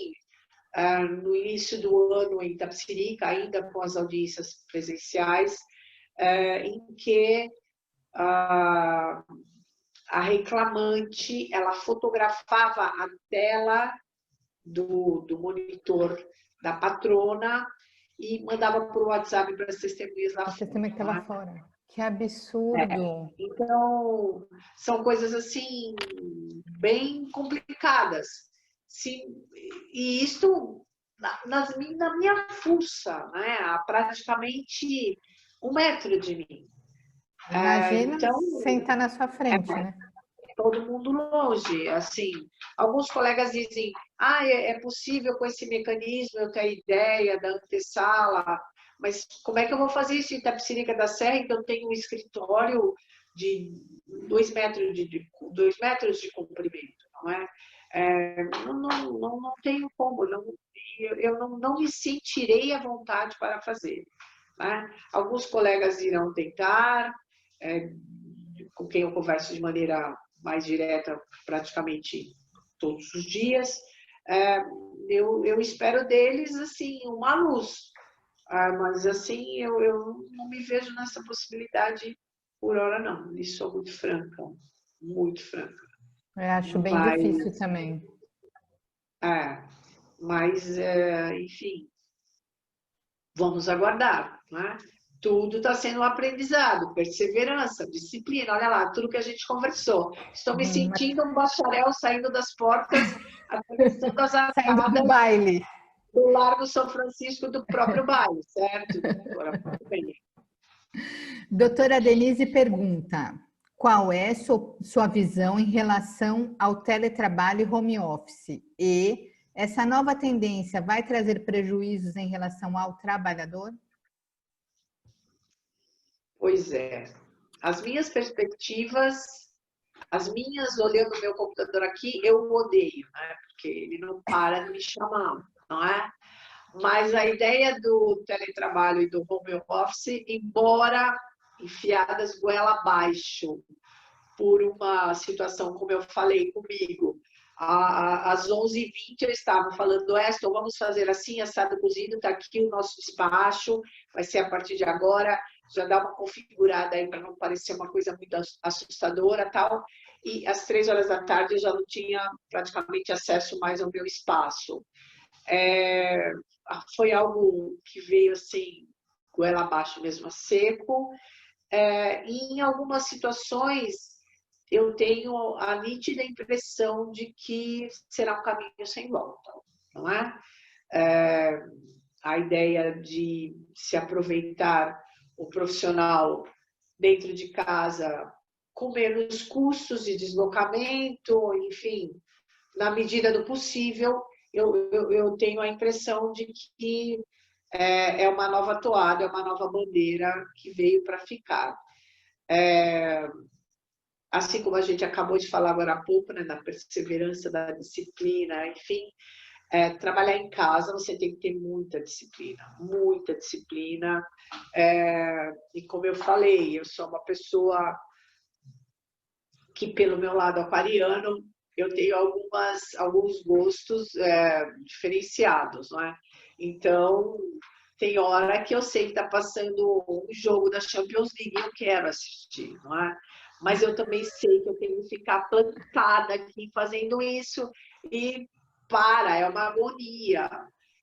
[SPEAKER 2] no início do ano em Itapecerica, ainda com as audiências presenciais, em que a reclamante, ela fotografava a tela do monitor da patrona e mandava por WhatsApp para as testemunhas lá
[SPEAKER 1] fora. Que absurdo!
[SPEAKER 2] Então, são coisas assim, bem complicadas. E isso na minha fuça, né? A praticamente 1 metro de mim.
[SPEAKER 1] Imagina sentar na sua frente, né?
[SPEAKER 2] Todo mundo longe, assim. Alguns colegas dizem, é possível com esse mecanismo eu ter a ideia da antessala, mas como é que eu vou fazer isso em Itapecerica da Serra, então eu tenho um escritório de 2 metros de comprimento, não é? Não tenho como, eu não me sentirei à vontade para fazer. Né? Alguns colegas irão tentar, com quem eu converso de maneira mais direta praticamente todos os dias. Eu espero deles assim uma luz, mas assim eu não me vejo nessa possibilidade por hora não. E sou muito franca, muito franca.
[SPEAKER 1] Eu acho bem difícil também.
[SPEAKER 2] Mas enfim, vamos aguardar, né? Tudo está sendo um aprendizado, perseverança, disciplina. Olha lá, tudo que a gente conversou. Estou me sentindo um bacharel saindo das portas, atravessando as
[SPEAKER 1] saindo do baile.
[SPEAKER 2] Do Largo São Francisco, do próprio baile, certo?
[SPEAKER 1] Doutora Denise pergunta: qual é sua visão em relação ao teletrabalho e home office? E Essa nova tendência vai trazer prejuízos em relação ao trabalhador?
[SPEAKER 2] Pois é. As minhas perspectivas, olhando o meu computador aqui, eu o odeio, né? Porque ele não para de me chamar, não é? Mas a ideia do teletrabalho e do home office, embora enfiadas goela abaixo por uma situação, como eu falei comigo, às 11h20 eu estava falando, Eston, vamos fazer assim, assado cozido, está aqui o nosso despacho, vai ser a partir de agora, já dá uma configurada aí para não parecer uma coisa muito assustadora, tal. E às 3 horas da tarde eu já não tinha praticamente acesso mais ao meu espaço. Foi algo que veio assim, goela abaixo mesmo, a seco. E em algumas situações eu tenho a nítida impressão de que será um caminho sem volta, não é? A ideia de se aproveitar o profissional dentro de casa com menos custos de deslocamento, enfim, na medida do possível, eu tenho a impressão de que é uma nova toada, é uma nova bandeira que veio para ficar. Assim como a gente acabou de falar agora há pouco, né, da perseverança, da disciplina, enfim, trabalhar em casa você tem que ter muita disciplina, muita disciplina. E como eu falei, eu sou uma pessoa que, pelo meu lado aquariano, eu tenho alguns gostos diferenciados, não é? Então, tem hora que eu sei que está passando um jogo da Champions League e eu quero assistir, não é? Mas eu também sei que eu tenho que ficar plantada aqui fazendo isso e é uma agonia.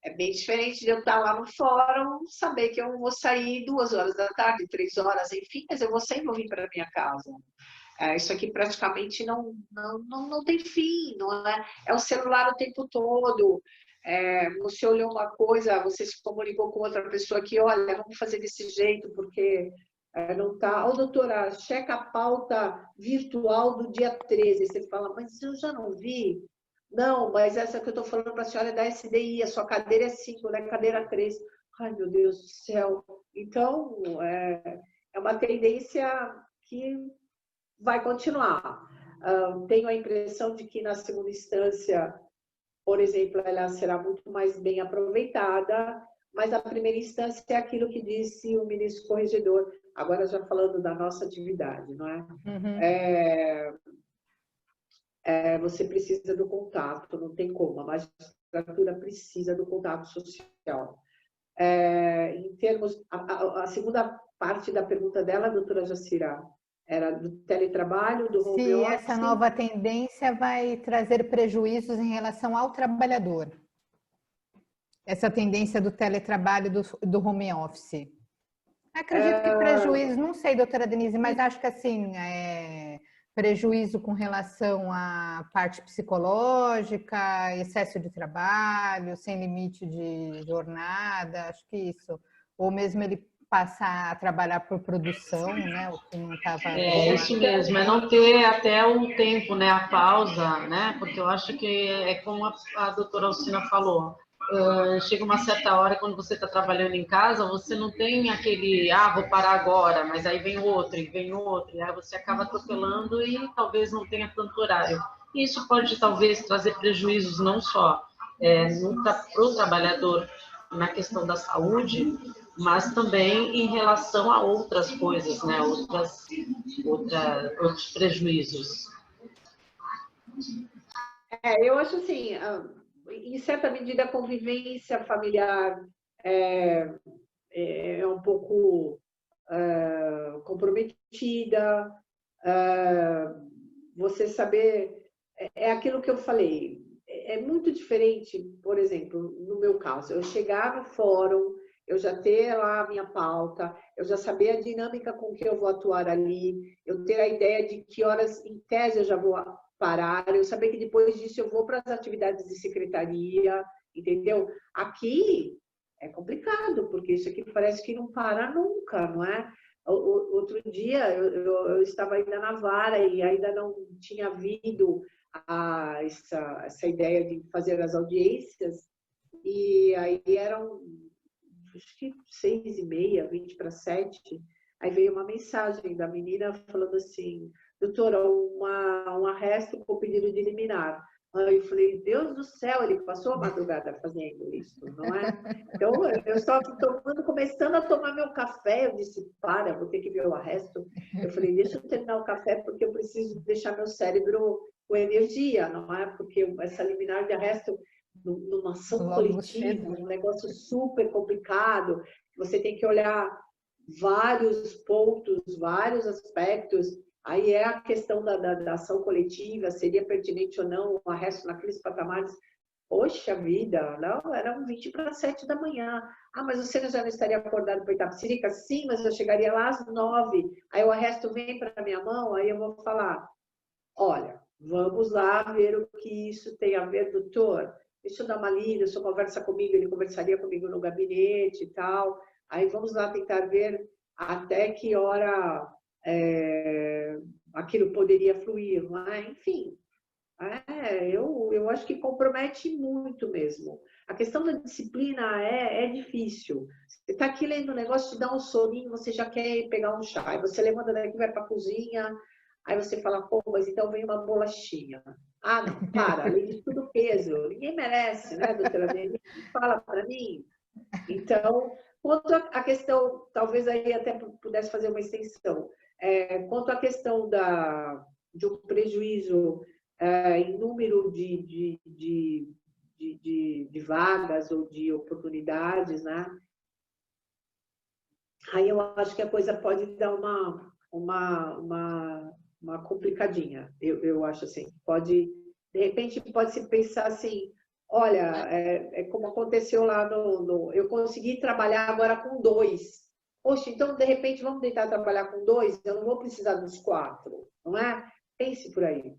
[SPEAKER 2] É bem diferente de eu estar lá no fórum, saber que eu vou sair 2 horas da tarde, 3 horas, enfim, mas eu vou sempre vir para minha casa. Isso aqui praticamente não tem fim, não é? É o celular o tempo todo. Você olhou uma coisa, você se comunicou com outra pessoa aqui, olha, vamos fazer desse jeito, porque não está. Ô, doutora, checa a pauta virtual do dia 13. Você fala, mas eu já não vi. Não, mas essa que eu estou falando para a senhora é da SDI, a sua cadeira é 5, né? Cadeira 3. Ai, meu Deus do céu. Então, é uma tendência que vai continuar. Tenho a impressão de que na segunda instância, por exemplo, ela será muito mais bem aproveitada, mas a primeira instância é aquilo que disse o ministro corregedor, agora já falando da nossa atividade, não é?
[SPEAKER 1] Uhum.
[SPEAKER 2] Você precisa do contato, não tem como, a magistratura precisa do contato social. Em termos, a segunda parte da pergunta dela, doutora Jacira, era do teletrabalho, do home
[SPEAKER 1] Se
[SPEAKER 2] office.
[SPEAKER 1] essa nova tendência vai trazer prejuízos em relação ao trabalhador. Essa tendência do teletrabalho, do home office. Acredito que prejuízo, não sei, doutora Denise, mas acho que assim, prejuízo com relação à parte psicológica, excesso de trabalho, sem limite de jornada, acho que isso. Ou mesmo ele passar a trabalhar por produção, né? O que não estava.
[SPEAKER 4] Isso mesmo, é não ter até o tempo, né? A pausa, né? Porque eu acho que é como a doutora Alcina falou. Chega uma certa hora, quando você está trabalhando em casa, você não tem aquele, vou parar agora, mas aí vem outro, e vem outro, e aí você acaba atropelando e talvez não tenha tanto horário. E isso pode, talvez, trazer prejuízos não só para o trabalhador na questão da saúde, mas também em relação a outras coisas, né? Outros prejuízos.
[SPEAKER 2] Eu acho assim, em certa medida, a convivência familiar é um pouco comprometida. Você saber, é aquilo que eu falei, é muito diferente, por exemplo, no meu caso, eu chegar no fórum, eu já ter lá a minha pauta, eu já saber a dinâmica com que eu vou atuar ali, eu ter a ideia de que horas, em tese, eu já vou parar, eu saber que depois disso eu vou para as atividades de secretaria, entendeu? Aqui é complicado, porque isso aqui parece que não para nunca, não é? Outro dia eu estava ainda na vara e ainda não tinha havido essa ideia de fazer as audiências, e aí eram, acho que 6h30, 6:50, aí veio uma mensagem da menina falando assim: doutora, um arresto com pedido de liminar. Aí eu falei, Deus do céu, ele passou a madrugada fazendo isso, não é? Então, eu estava começando a tomar meu café, eu disse, vou ter que ver o arresto. Eu falei, deixa eu terminar o café, porque eu preciso deixar meu cérebro com energia, não é? Porque essa liminar de arresto numa ação coletiva, um negócio super complicado, você tem que olhar vários pontos, vários aspectos. Aí é a questão da ação coletiva, seria pertinente ou não o arresto naqueles patamares. Poxa vida, não, eram 6:20 da manhã. Ah, mas você já não estaria acordado para Itapecerica? Sim, mas eu chegaria lá às 9. Aí o arresto vem para minha mão, aí eu vou falar, olha, vamos lá ver o que isso tem a ver, doutor. Deixa eu dar uma lida, o senhor conversa comigo, ele conversaria comigo no gabinete e tal. Aí vamos lá tentar ver até que hora aquilo poderia fluir, não é? Enfim, eu acho que compromete muito mesmo. A questão da disciplina é difícil. Você está aqui lendo um negócio, te dá um soninho, você já quer pegar um chá. Aí você levanta daqui, vai para a cozinha, aí você fala, pô, mas então vem uma bolachinha. Ah, não, para, além de tudo peso. Ninguém merece, né, doutora Denise? Fala para mim. Então, quanto à questão, talvez aí até pudesse fazer uma extensão, quanto à questão de um prejuízo em número de vagas ou de oportunidades, né? Aí eu acho que a coisa pode dar uma complicadinha. Eu acho assim, de repente pode se pensar assim, olha, como aconteceu lá eu consegui trabalhar agora com 2. Poxa, então de repente vamos tentar trabalhar com 2, eu não vou precisar dos 4, não é? Pense por aí.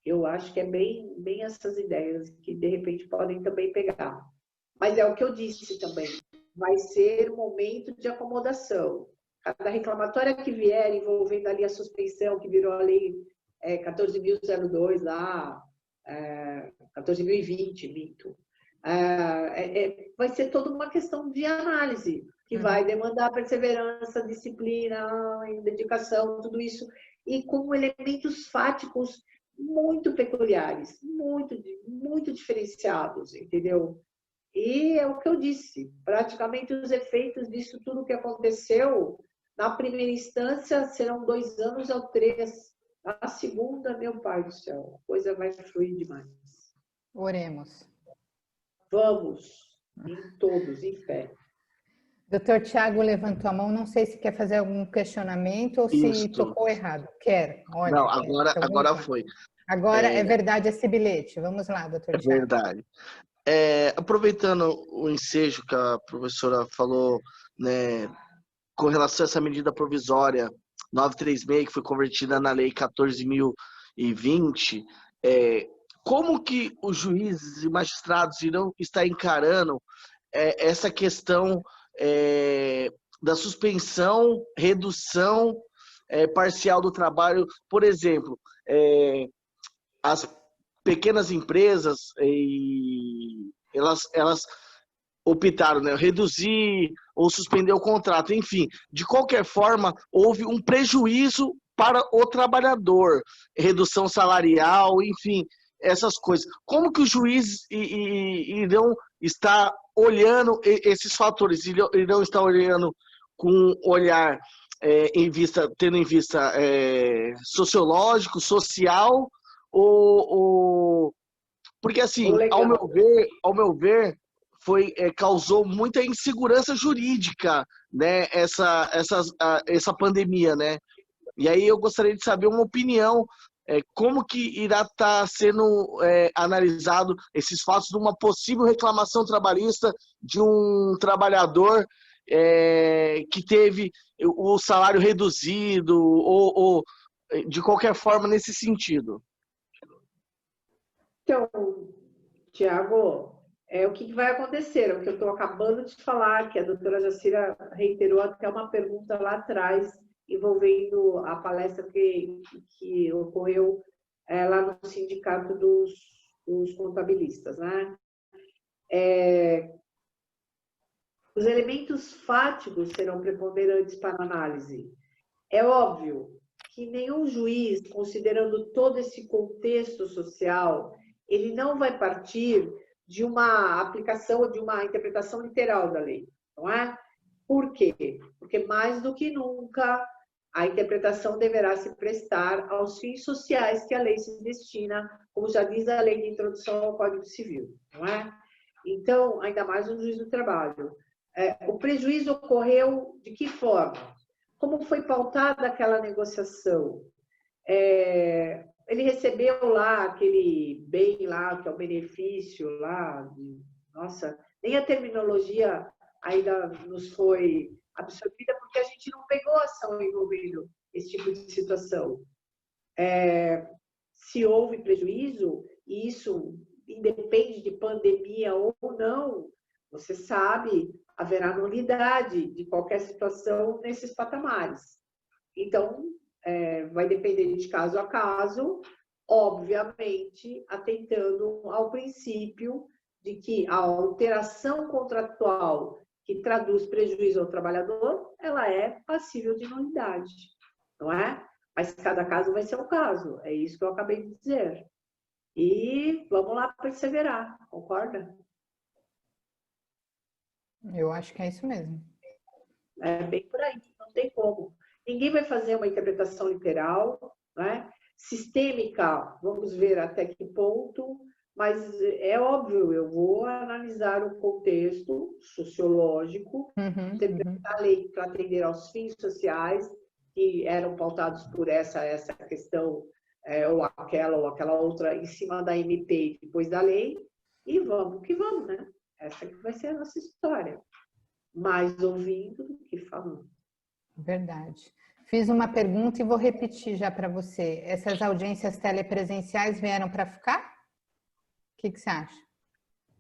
[SPEAKER 2] Eu acho que é bem essas ideias que de repente podem também pegar. Mas é o que eu disse também, vai ser momento de acomodação. Cada reclamatória que vier envolvendo ali a suspensão, que virou a lei 14.002 lá, 14.020, minto. Vai ser toda uma questão de análise, que vai demandar perseverança, disciplina, dedicação, tudo isso, e com elementos fáticos muito peculiares, muito diferenciados, entendeu? E é o que eu disse, praticamente os efeitos disso tudo que aconteceu, na primeira instância serão 2 anos ou 3. Na segunda, meu pai do céu, a coisa vai fluir demais.
[SPEAKER 1] Oremos.
[SPEAKER 2] Vamos, em todos, em fé.
[SPEAKER 1] Doutor Tiago levantou a mão, não sei se quer fazer algum questionamento ou se tocou errado. Quer? Olha,
[SPEAKER 3] não, agora foi.
[SPEAKER 1] Agora é verdade esse bilhete. Vamos lá, doutor Tiago.
[SPEAKER 3] É verdade. Aproveitando o ensejo que a professora falou, né, com relação a essa medida provisória 936, que foi convertida na lei 14.020, como que os juízes e magistrados irão estar encarando essa questão da suspensão, redução parcial do trabalho? Por exemplo, as pequenas empresas, elas optaram, né, reduzir ou suspender o contrato, enfim, de qualquer forma, houve um prejuízo para o trabalhador, redução salarial, enfim, essas coisas. Como que os juízes irão estar olhando esses fatores? Irão estar olhando com um olhar tendo em vista sociológico, social, porque assim, ao meu ver, causou muita insegurança jurídica, né, essa pandemia, né? E aí eu gostaria de saber uma opinião, como que irá estar sendo analisado esses fatos de uma possível reclamação trabalhista de um trabalhador que teve o salário reduzido ou de qualquer forma nesse sentido.
[SPEAKER 2] Então, Tiago, o que vai acontecer? É o que eu estou acabando de falar, que a doutora Jacira reiterou até uma pergunta lá atrás, envolvendo a palestra que ocorreu lá no sindicato dos contabilistas, né? Os elementos fáticos serão preponderantes para a análise. É óbvio que nenhum juiz, considerando todo esse contexto social, ele não vai partir de uma aplicação, de uma interpretação literal da lei, não é? Por quê? Porque mais do que nunca a interpretação deverá se prestar aos fins sociais que a lei se destina, como já diz a lei de introdução ao Código Civil, não é? Então, ainda mais no juiz do trabalho. O prejuízo ocorreu de que forma? Como foi pautada aquela negociação? Ele recebeu lá aquele bem lá, que é o benefício lá, nossa, nem a terminologia ainda nos foi absorvida, porque a gente não pegou ação envolvendo esse tipo de situação. Se houve prejuízo, e isso independe de pandemia ou não, você sabe, haverá nulidade de qualquer situação nesses patamares. Então, vai depender de caso a caso, obviamente, atentando ao princípio de que a alteração contratual que traduz prejuízo ao trabalhador, ela é passível de nulidade, não é? Mas cada caso vai ser um caso, é isso que eu acabei de dizer. E vamos lá perseverar, concorda?
[SPEAKER 1] Eu acho que é isso mesmo.
[SPEAKER 2] É bem por aí, não tem como. Ninguém vai fazer uma interpretação literal, né? Sistêmica, vamos ver até que ponto, mas é óbvio, eu vou analisar o contexto sociológico, interpretar a lei para atender aos fins sociais que eram pautados por essa questão, ou aquela outra, em cima da MP e depois da lei, e vamos que vamos, né? Essa que vai ser a nossa história. Mais ouvindo do que falando.
[SPEAKER 1] Verdade. Fiz uma pergunta e vou repetir já para você. Essas audiências telepresenciais vieram para ficar? O que você acha?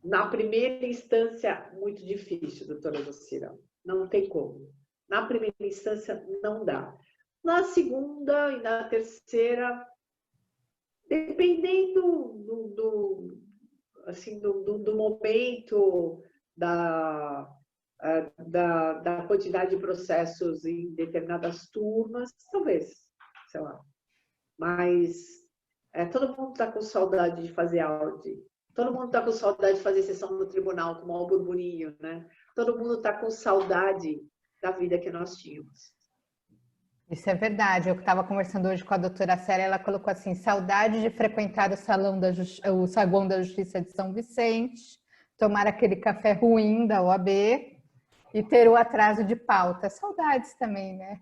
[SPEAKER 2] Na primeira instância, muito difícil, doutora Lucira. Não tem como. Na primeira instância, não dá. Na segunda e na terceira, dependendo do momento, da quantidade de processos em determinadas turmas, talvez, sei lá. Mas todo mundo está com saudade de fazer áudio. Todo mundo está com saudade de fazer sessão no tribunal com o burburinho, né? Todo mundo está com saudade da vida que nós tínhamos.
[SPEAKER 1] Isso é verdade. Eu estava conversando hoje com a doutora Célia, ela colocou assim, saudade de frequentar o saguão da Justiça de São Vicente, tomar aquele café ruim da OAB e ter o atraso de pauta. Saudades também, né?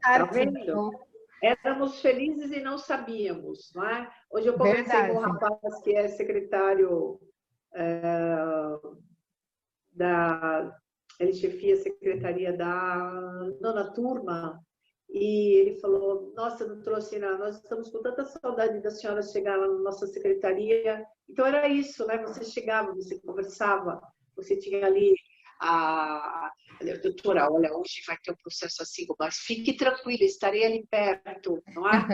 [SPEAKER 2] Tá vendo? Éramos felizes e não sabíamos, não é? Hoje eu conversei com um rapaz que é secretário ele chefia a secretaria da 9ª turma, e ele falou, nossa, doutora Alcina, nós estamos com tanta saudade da senhora chegar lá na nossa secretaria. Então era isso, né? Você chegava, você conversava, você tinha ali doutora, olha, hoje vai ter um processo assim, mas fique tranquila, estarei ali perto, não é?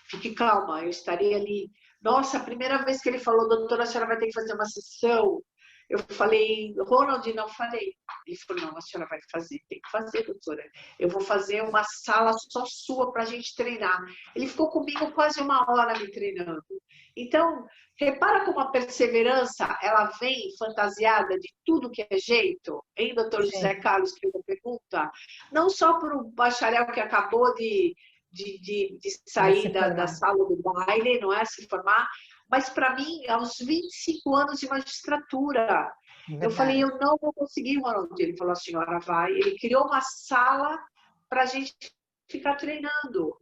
[SPEAKER 2] Fique calma, eu estarei ali. Nossa, a primeira vez que ele falou, doutora, a senhora vai ter que fazer uma sessão. Eu falei, Ronald, não falei. Ele falou, não, a senhora vai fazer, tem que fazer, doutora. Eu vou fazer uma sala só sua para a gente treinar. Ele ficou comigo quase 1 hora me treinando. Então, repara como a perseverança, ela vem fantasiada de tudo que é jeito, hein, doutor José Carlos, que eu pergunta? Não só para o bacharel que acabou de sair da sala do baile, não é? Se formar, mas para mim, aos 25 anos de magistratura, eu falei, eu não vou conseguir, Ronald. Ele falou, a senhora vai. Ele criou uma sala para a gente ficar treinando.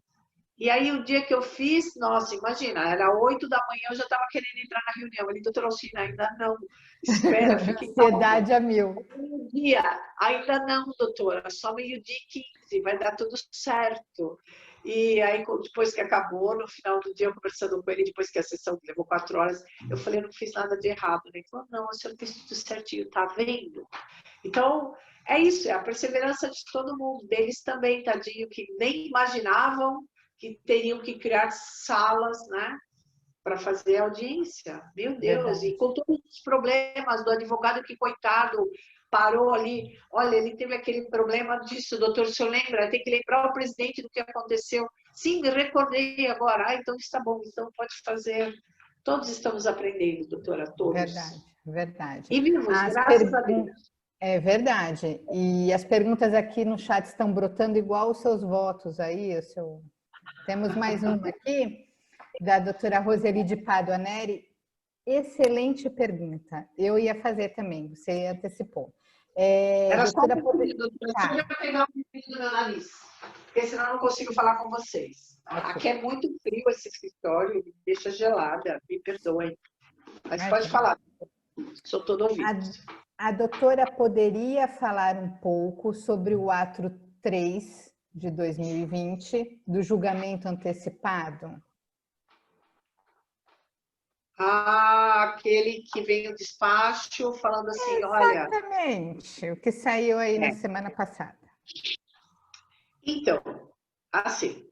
[SPEAKER 2] E aí, o dia que eu fiz, nossa, imagina, era 8 da manhã, eu já estava querendo entrar na reunião. Ele, doutora Alcina, ainda não. Espera, fique
[SPEAKER 1] ansiedade a mil.
[SPEAKER 2] Meio-dia, ainda não, doutora, só 12h15, vai dar tudo certo. E aí, depois que acabou, no final do dia, eu conversando com ele, depois que a sessão levou 4 horas, eu falei, eu não fiz nada de errado. Ele falou, não, a senhora fez tudo certinho, tá vendo? Então, é isso, é a perseverança de todo mundo, deles também, tadinho, que nem imaginavam que teriam que criar salas, né, para fazer audiência. Meu Deus,
[SPEAKER 1] Verdade.
[SPEAKER 2] e com todos os problemas do advogado que, coitado, parou ali. Olha, ele teve aquele problema disso, doutor, o senhor lembra? Tem que lembrar o presidente do que aconteceu. Sim, me recordei agora. Ah, então está bom, então pode fazer. Todos estamos aprendendo, doutora, todos.
[SPEAKER 1] Verdade, verdade.
[SPEAKER 2] E vivos,
[SPEAKER 1] As
[SPEAKER 2] graças a Deus.
[SPEAKER 1] É verdade. E as perguntas aqui no chat estão brotando igual os seus votos aí. Temos mais uma aqui, da doutora Roseli de Pádua Neri. Excelente pergunta. Eu ia fazer também, você antecipou.
[SPEAKER 2] Era só
[SPEAKER 1] doutora...
[SPEAKER 2] um pouquinho, doutora.
[SPEAKER 1] Tá.
[SPEAKER 2] Deixa eu pegar um pouquinho do meu nariz, porque senão eu não consigo falar com vocês.
[SPEAKER 1] Okay.
[SPEAKER 2] Aqui é muito frio esse escritório, me deixa gelada, me perdoem. Mas
[SPEAKER 1] Imagina.
[SPEAKER 2] pode falar, sou todo ouvido.
[SPEAKER 1] A doutora poderia falar um pouco sobre o ato 3 de 2020, do julgamento antecipado?
[SPEAKER 2] Aquele que veio o despacho falando assim, olha...
[SPEAKER 1] Exatamente, o que saiu aí na semana passada.
[SPEAKER 2] Então, assim,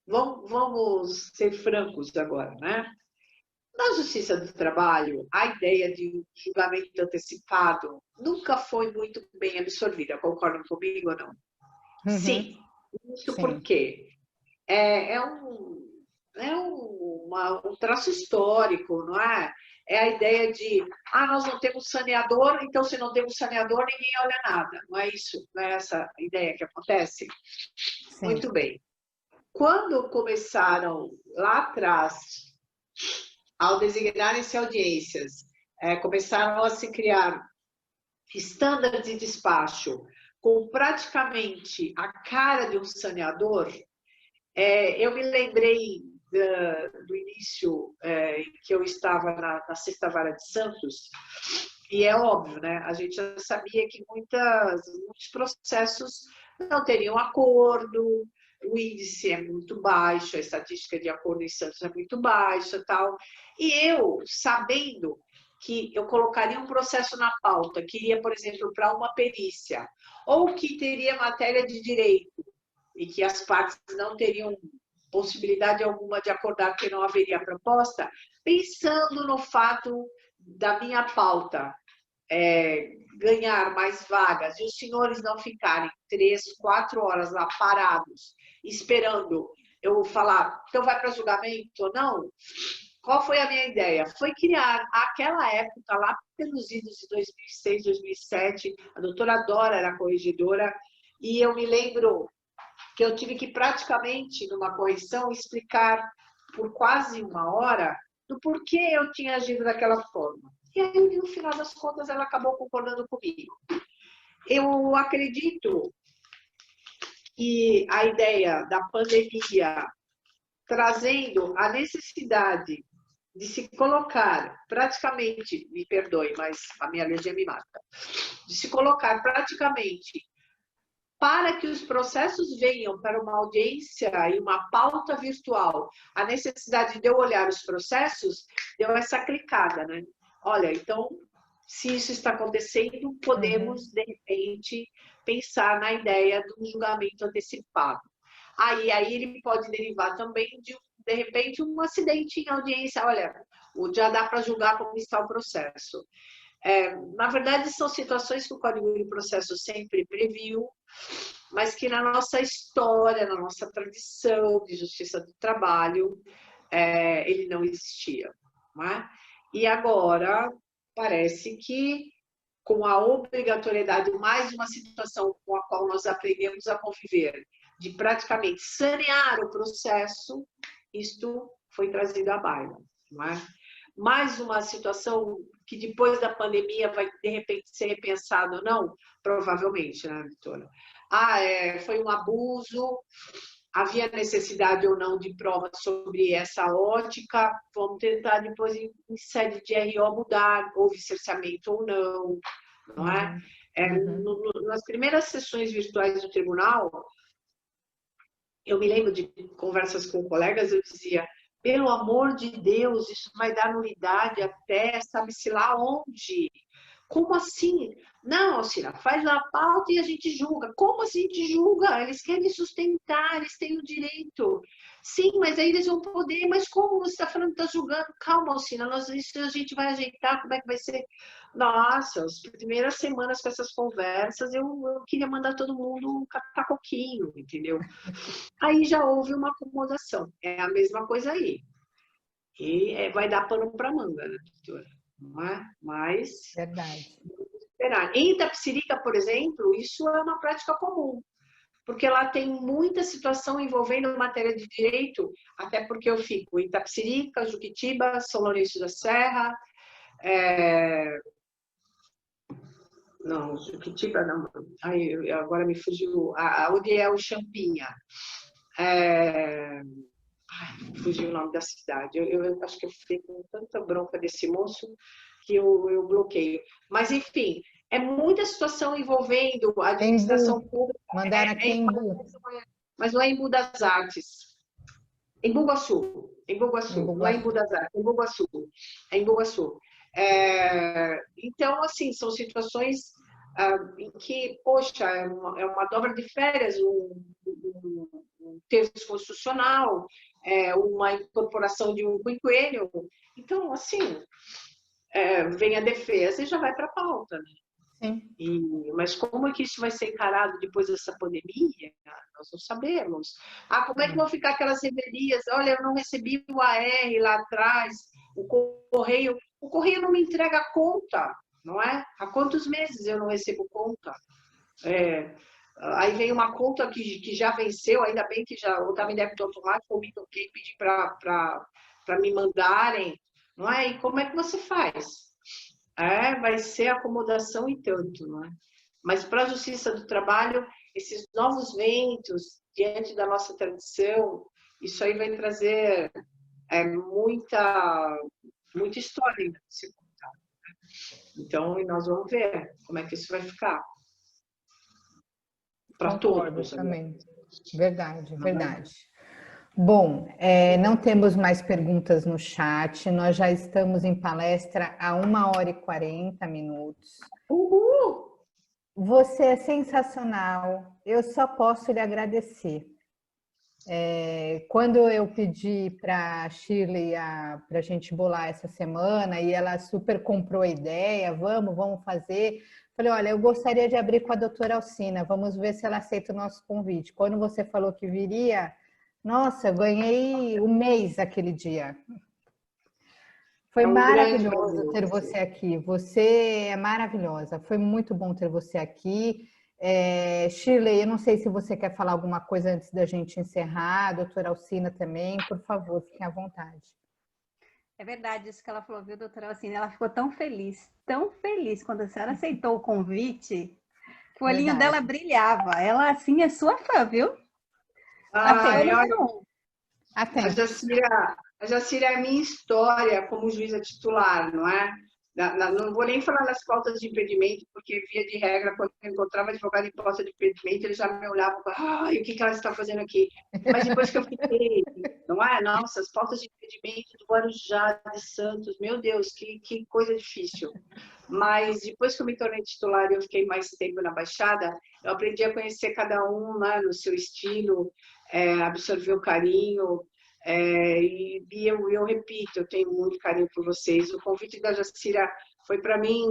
[SPEAKER 2] vamos ser francos agora, né? Na Justiça do Trabalho, a ideia de um julgamento antecipado nunca foi muito bem absorvida. Concordam comigo ou não?
[SPEAKER 1] Uhum.
[SPEAKER 2] Sim. Isso
[SPEAKER 1] Sim.
[SPEAKER 2] porque é um traço histórico, não é? É a ideia de, nós não temos saneador, então se não temos saneador, ninguém olha nada. Não é isso? Não é essa ideia que acontece? Sim. Muito bem. Quando começaram lá atrás, ao designarem-se audiências, começaram a se criar estándares de despacho com praticamente a cara de um saneador, eu me lembrei do início que eu estava na Sexta Vara de Santos, e é óbvio, né? A gente já sabia que muitos processos não teriam acordo, o índice é muito baixo, a estatística de acordo em Santos é muito baixa, tal. E eu, sabendo que eu colocaria um processo na pauta, que iria, por exemplo, para uma perícia, ou que teria matéria de direito, e que as partes não teriam possibilidade alguma de acordar que não haveria proposta, pensando no fato da minha pauta ganhar mais vagas e os senhores não ficarem 3, 4 horas lá parados, esperando eu falar, então vai para julgamento ou não? Qual foi a minha ideia? Foi criar, aquela época, lá pelos idos de 2006, 2007, a doutora Dora era corregedora, e eu me lembro que eu tive que praticamente, numa correção, explicar por quase 1 hora do porquê eu tinha agido daquela forma. E aí, no final das contas, ela acabou concordando comigo. Eu acredito que a ideia da pandemia, trazendo a necessidade de se colocar praticamente, me perdoe, mas a minha alergia me mata, de se colocar praticamente para que os processos venham para uma audiência e uma pauta virtual, a necessidade de eu olhar os processos, deu essa clicada, né? Olha, então, se isso está acontecendo, podemos, de repente, pensar na ideia do julgamento antecipado. Aí ele pode derivar também de repente, um acidente em audiência. Olha, já dá para julgar como está o processo. Na verdade, são situações que o Código de Processo sempre previu, mas que na nossa história, na nossa tradição de justiça do trabalho, ele não existia. Não é? E agora, parece que, com a obrigatoriedade, mais uma situação com a qual nós aprendemos a conviver, de praticamente sanear o processo, isto foi trazido à baila. Não é? Mais uma situação que depois da pandemia vai, de repente, ser repensado ou não? Provavelmente, né, doutora? Foi um abuso, havia necessidade ou não de prova sobre essa ótica, vamos tentar depois, em sede de RO, mudar, houve cerceamento ou não, não é? Nas primeiras sessões virtuais do tribunal, eu me lembro de conversas com colegas, eu dizia, pelo amor de Deus, isso vai dar nulidade até sabe-se lá onde. Como assim? Não, Alcina, faz a pauta e a gente julga. Como assim a gente julga? Eles querem sustentar, eles têm o direito. Sim, mas aí eles vão poder. Mas como você está falando que está julgando? Calma, Alcina, isso a gente vai ajeitar, como é que vai ser? Nossa, as primeiras semanas com essas conversas, eu queria mandar todo mundo catar coquinho, entendeu? Aí já houve uma acomodação. É a mesma coisa aí. E vai dar pano para manga, né, doutora? Não é? Mas...
[SPEAKER 1] Verdade.
[SPEAKER 2] esperar. Em Itapecerica, por exemplo, isso é uma prática comum, porque lá tem muita situação envolvendo matéria de direito, até porque eu fico em Itapecerica, Juquitiba, São Lourenço da Serra, não, Juquitiba não, aí, agora me fugiu, a Odiel Champinha, fugiu o nome da cidade, eu acho que eu fiquei com tanta bronca desse moço que eu bloqueio. Mas, enfim, é muita situação envolvendo a administração pública.
[SPEAKER 1] Mandaram aqui em Embu.
[SPEAKER 2] Mas não é Embu das Artes. Embu Guaçu. Não é Embu das Artes, é Embu Guaçu. É Embu Guaçu. Então, assim, são situações em que, poxa, é uma dobra de férias, um texto constitucional, uma incorporação de um quinquênio. Então, assim, vem a defesa e já vai para a pauta, né?
[SPEAKER 1] Sim.
[SPEAKER 2] Mas como é que isso vai ser encarado depois dessa pandemia? Nós não sabemos. Como é que vão ficar aquelas revelias? Olha, eu não recebi o AR lá atrás, o correio não me entrega a conta, não é? Há quantos meses eu não recebo conta? Aí vem uma conta que já venceu, ainda bem que já estava em débito automático, eu me toquei, pedi para me mandarem, não é? E como é que você faz? Vai ser acomodação e tanto, não é? Mas para a Justiça do Trabalho, esses novos ventos, diante da nossa tradição, isso aí vai trazer muita história para se contar. Então, nós vamos ver como é que isso vai ficar. Para todos.
[SPEAKER 1] Também. Verdade, verdade. Bom, não temos mais perguntas no chat, nós já estamos em palestra há 1h40.
[SPEAKER 2] Uhul!
[SPEAKER 1] Você é sensacional, eu só posso lhe agradecer. Quando eu pedi para a Shirley para a gente bolar essa semana e ela super comprou a ideia, vamos fazer, falei, olha, eu gostaria de abrir com a doutora Alcina, vamos ver se ela aceita o nosso convite. Quando você falou que viria, nossa, eu ganhei um mês aquele dia. Foi maravilhoso ter você aqui. Você é maravilhosa. Foi muito bom ter você aqui. Shirley, eu não sei se você quer falar alguma coisa antes da gente encerrar. A doutora Alcina também, por favor, fiquem à vontade.
[SPEAKER 5] É verdade isso que ela falou, viu, doutora Alcina? Ela ficou tão feliz quando a senhora aceitou o convite, que o olhinho dela brilhava. Ela, assim, é sua fã, viu?
[SPEAKER 2] A Jacira é a minha história como juíza titular, não é? Não vou nem falar nas pautas de impedimento, porque, via de regra, quando eu encontrava advogado em pauta de impedimento, ele já me olhava e falava, o que ela está fazendo aqui? Mas depois que eu fiquei, não é? Nossa, as pautas de impedimento do Guarujá, de Santos, meu Deus, que coisa difícil. Mas depois que eu me tornei titular e eu fiquei mais tempo na Baixada, eu aprendi a conhecer cada um, né, no seu estilo, absorver o carinho, e eu repito, eu tenho muito carinho por vocês. O convite da Jacira foi para mim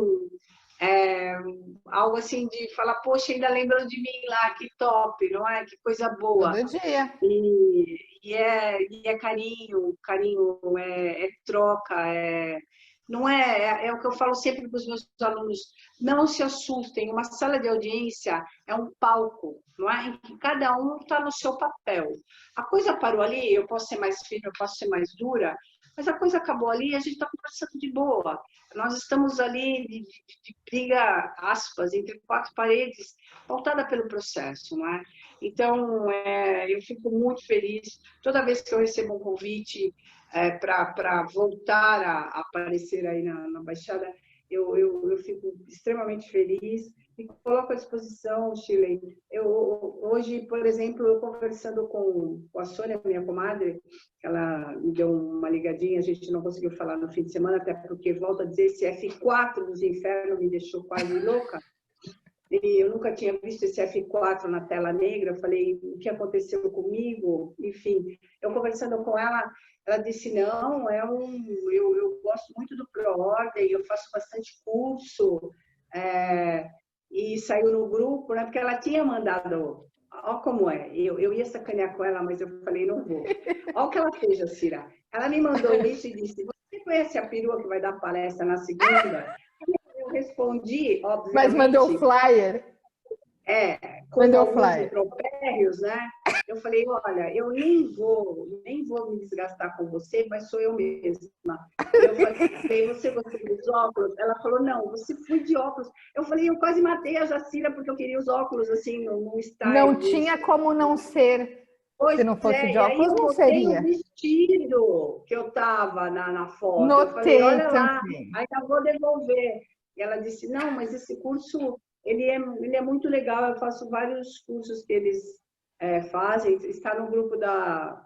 [SPEAKER 2] algo assim de falar, poxa, ainda lembram de mim lá, que top, não é? Que coisa boa.
[SPEAKER 1] Todo dia.
[SPEAKER 2] E é carinho, é troca, não é o que eu falo sempre para os meus alunos, não se assustem, uma sala de audiência é um palco, não é? Em que cada um está no seu papel. A coisa parou ali, eu posso ser mais firme, eu posso ser mais dura, mas a coisa acabou ali e a gente está conversando de boa. Nós estamos ali de briga, aspas, entre quatro paredes, pautada pelo processo, não é? Então, eu fico muito feliz toda vez que eu recebo um convite para voltar a aparecer aí na Baixada, eu fico extremamente feliz Me coloco à disposição, Shirley. Hoje, por exemplo, eu conversando com a Sônia, minha comadre, ela me deu uma ligadinha, a gente não conseguiu falar no fim de semana, até porque, volto a dizer, esse F4 dos infernos me deixou quase louca. E eu nunca tinha visto esse F4 na tela negra. Eu falei, o que aconteceu comigo? Enfim, eu conversando com ela, ela disse, não, eu gosto muito do ProOrdem, eu faço bastante curso, e saiu no grupo, né? Porque ela tinha mandado, olha como é, eu ia sacanear com ela, mas eu falei, não vou. Olha o que ela fez, Jacira. Ela me mandou isso e disse, você conhece a perua que vai dar palestra na segunda? Eu respondi, obviamente.
[SPEAKER 1] Mas mandou o flyer.
[SPEAKER 2] Com alguns impropérios, né? Eu falei, olha, eu nem vou me desgastar com você, mas sou eu mesma. Eu falei, você gostou dos óculos? Ela falou, não, você foi de óculos. Eu falei, eu quase matei a Jacira porque eu queria os óculos, assim, no style.
[SPEAKER 1] Não tinha como não ser. Se não fosse de óculos, não seria.
[SPEAKER 2] O vestido que eu tava na foto.
[SPEAKER 1] Notei,
[SPEAKER 2] eu falei, olha lá,
[SPEAKER 1] também.
[SPEAKER 2] ainda vou devolver. E ela disse, não, mas esse curso, ele é muito legal, eu faço vários cursos que eles fazem, está no grupo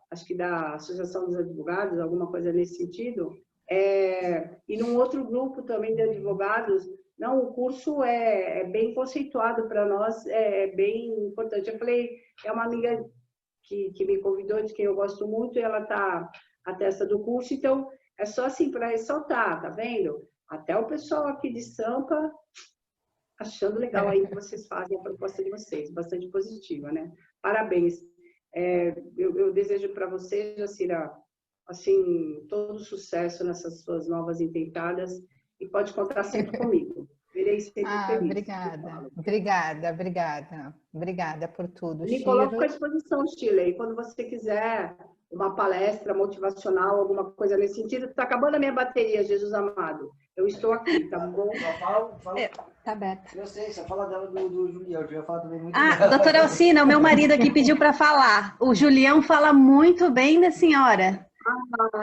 [SPEAKER 2] acho que da Associação dos Advogados, alguma coisa nesse sentido, e num outro grupo também de advogados. Não, o curso é bem conceituado para nós, é bem importante. Eu falei, é uma amiga que me convidou, de quem eu gosto muito, e ela está à testa do curso, então é só assim para ressaltar, tá vendo? Até o pessoal aqui de Sampa achando legal aí que vocês fazem a proposta de vocês, bastante positiva, né? Parabéns. Eu desejo para você, Jacira, assim, todo sucesso nessas suas novas empreitadas e pode contar sempre comigo. Irei sempre feliz.
[SPEAKER 1] Obrigada por tudo,
[SPEAKER 2] Me coloco à disposição, Shirley, quando você quiser uma palestra motivacional, alguma coisa nesse sentido. Está acabando a minha bateria, Jesus amado. Eu estou aqui, tá bom?
[SPEAKER 5] Tá aberto.
[SPEAKER 6] Eu sei, só fala dela do Julião. Eu ia falar também muito
[SPEAKER 5] Doutora Alcina, o meu marido aqui pediu para falar. O Julião fala muito bem da senhora.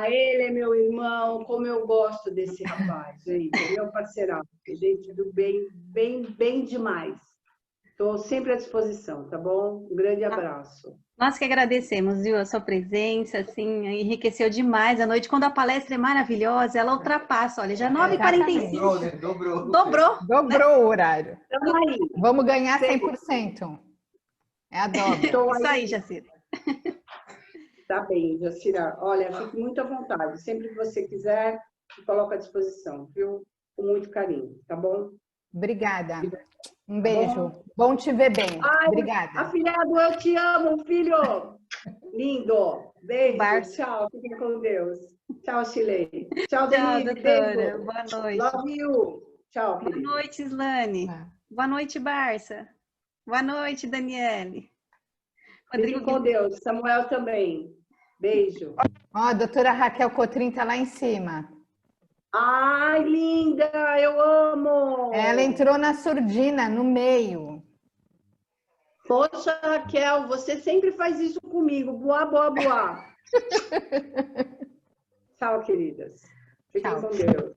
[SPEAKER 2] Ele é meu irmão, como eu gosto desse rapaz, gente, é meu parceirão, gente do bem, bem demais. Estou sempre à disposição, tá bom? Um grande abraço.
[SPEAKER 5] Nós que agradecemos, viu, a sua presença, assim, enriqueceu demais a noite. Quando a palestra é maravilhosa, ela ultrapassa, olha, já é 9h45.
[SPEAKER 1] Dobrou o horário.
[SPEAKER 2] Então, aí.
[SPEAKER 1] Vamos ganhar 100%. É a dobra.
[SPEAKER 5] Isso aí, Jacira.
[SPEAKER 2] Tá bem, Jacira. Olha, fique muito à vontade. Sempre que você quiser, me coloco à disposição, viu? Com muito carinho, tá bom?
[SPEAKER 1] Obrigada. Um beijo. Bom te ver bem. Obrigada.
[SPEAKER 2] Afilhado, eu te amo, filho. Lindo. Beijo.
[SPEAKER 5] Barça.
[SPEAKER 2] Tchau. Fiquem com Deus. Tchau, Shirley. Tchau,
[SPEAKER 5] Tchau,
[SPEAKER 2] Denise.
[SPEAKER 5] doutora.
[SPEAKER 2] Beijo.
[SPEAKER 5] Boa noite.
[SPEAKER 2] Love you. Tchau,
[SPEAKER 5] Boa
[SPEAKER 2] querida.
[SPEAKER 5] noite, Islane. Boa noite, Barça. Boa noite, Daniele.
[SPEAKER 2] Fiquem com Deus. Samuel também. Beijo.
[SPEAKER 1] Ó, a doutora Raquel Cotrim tá lá em cima.
[SPEAKER 2] Ai, linda, eu amo!
[SPEAKER 1] Ela entrou na surdina, no meio.
[SPEAKER 2] Poxa, Raquel, você sempre faz isso comigo. Boa, boa, boa. Tchau, queridas. Fiquem com Deus.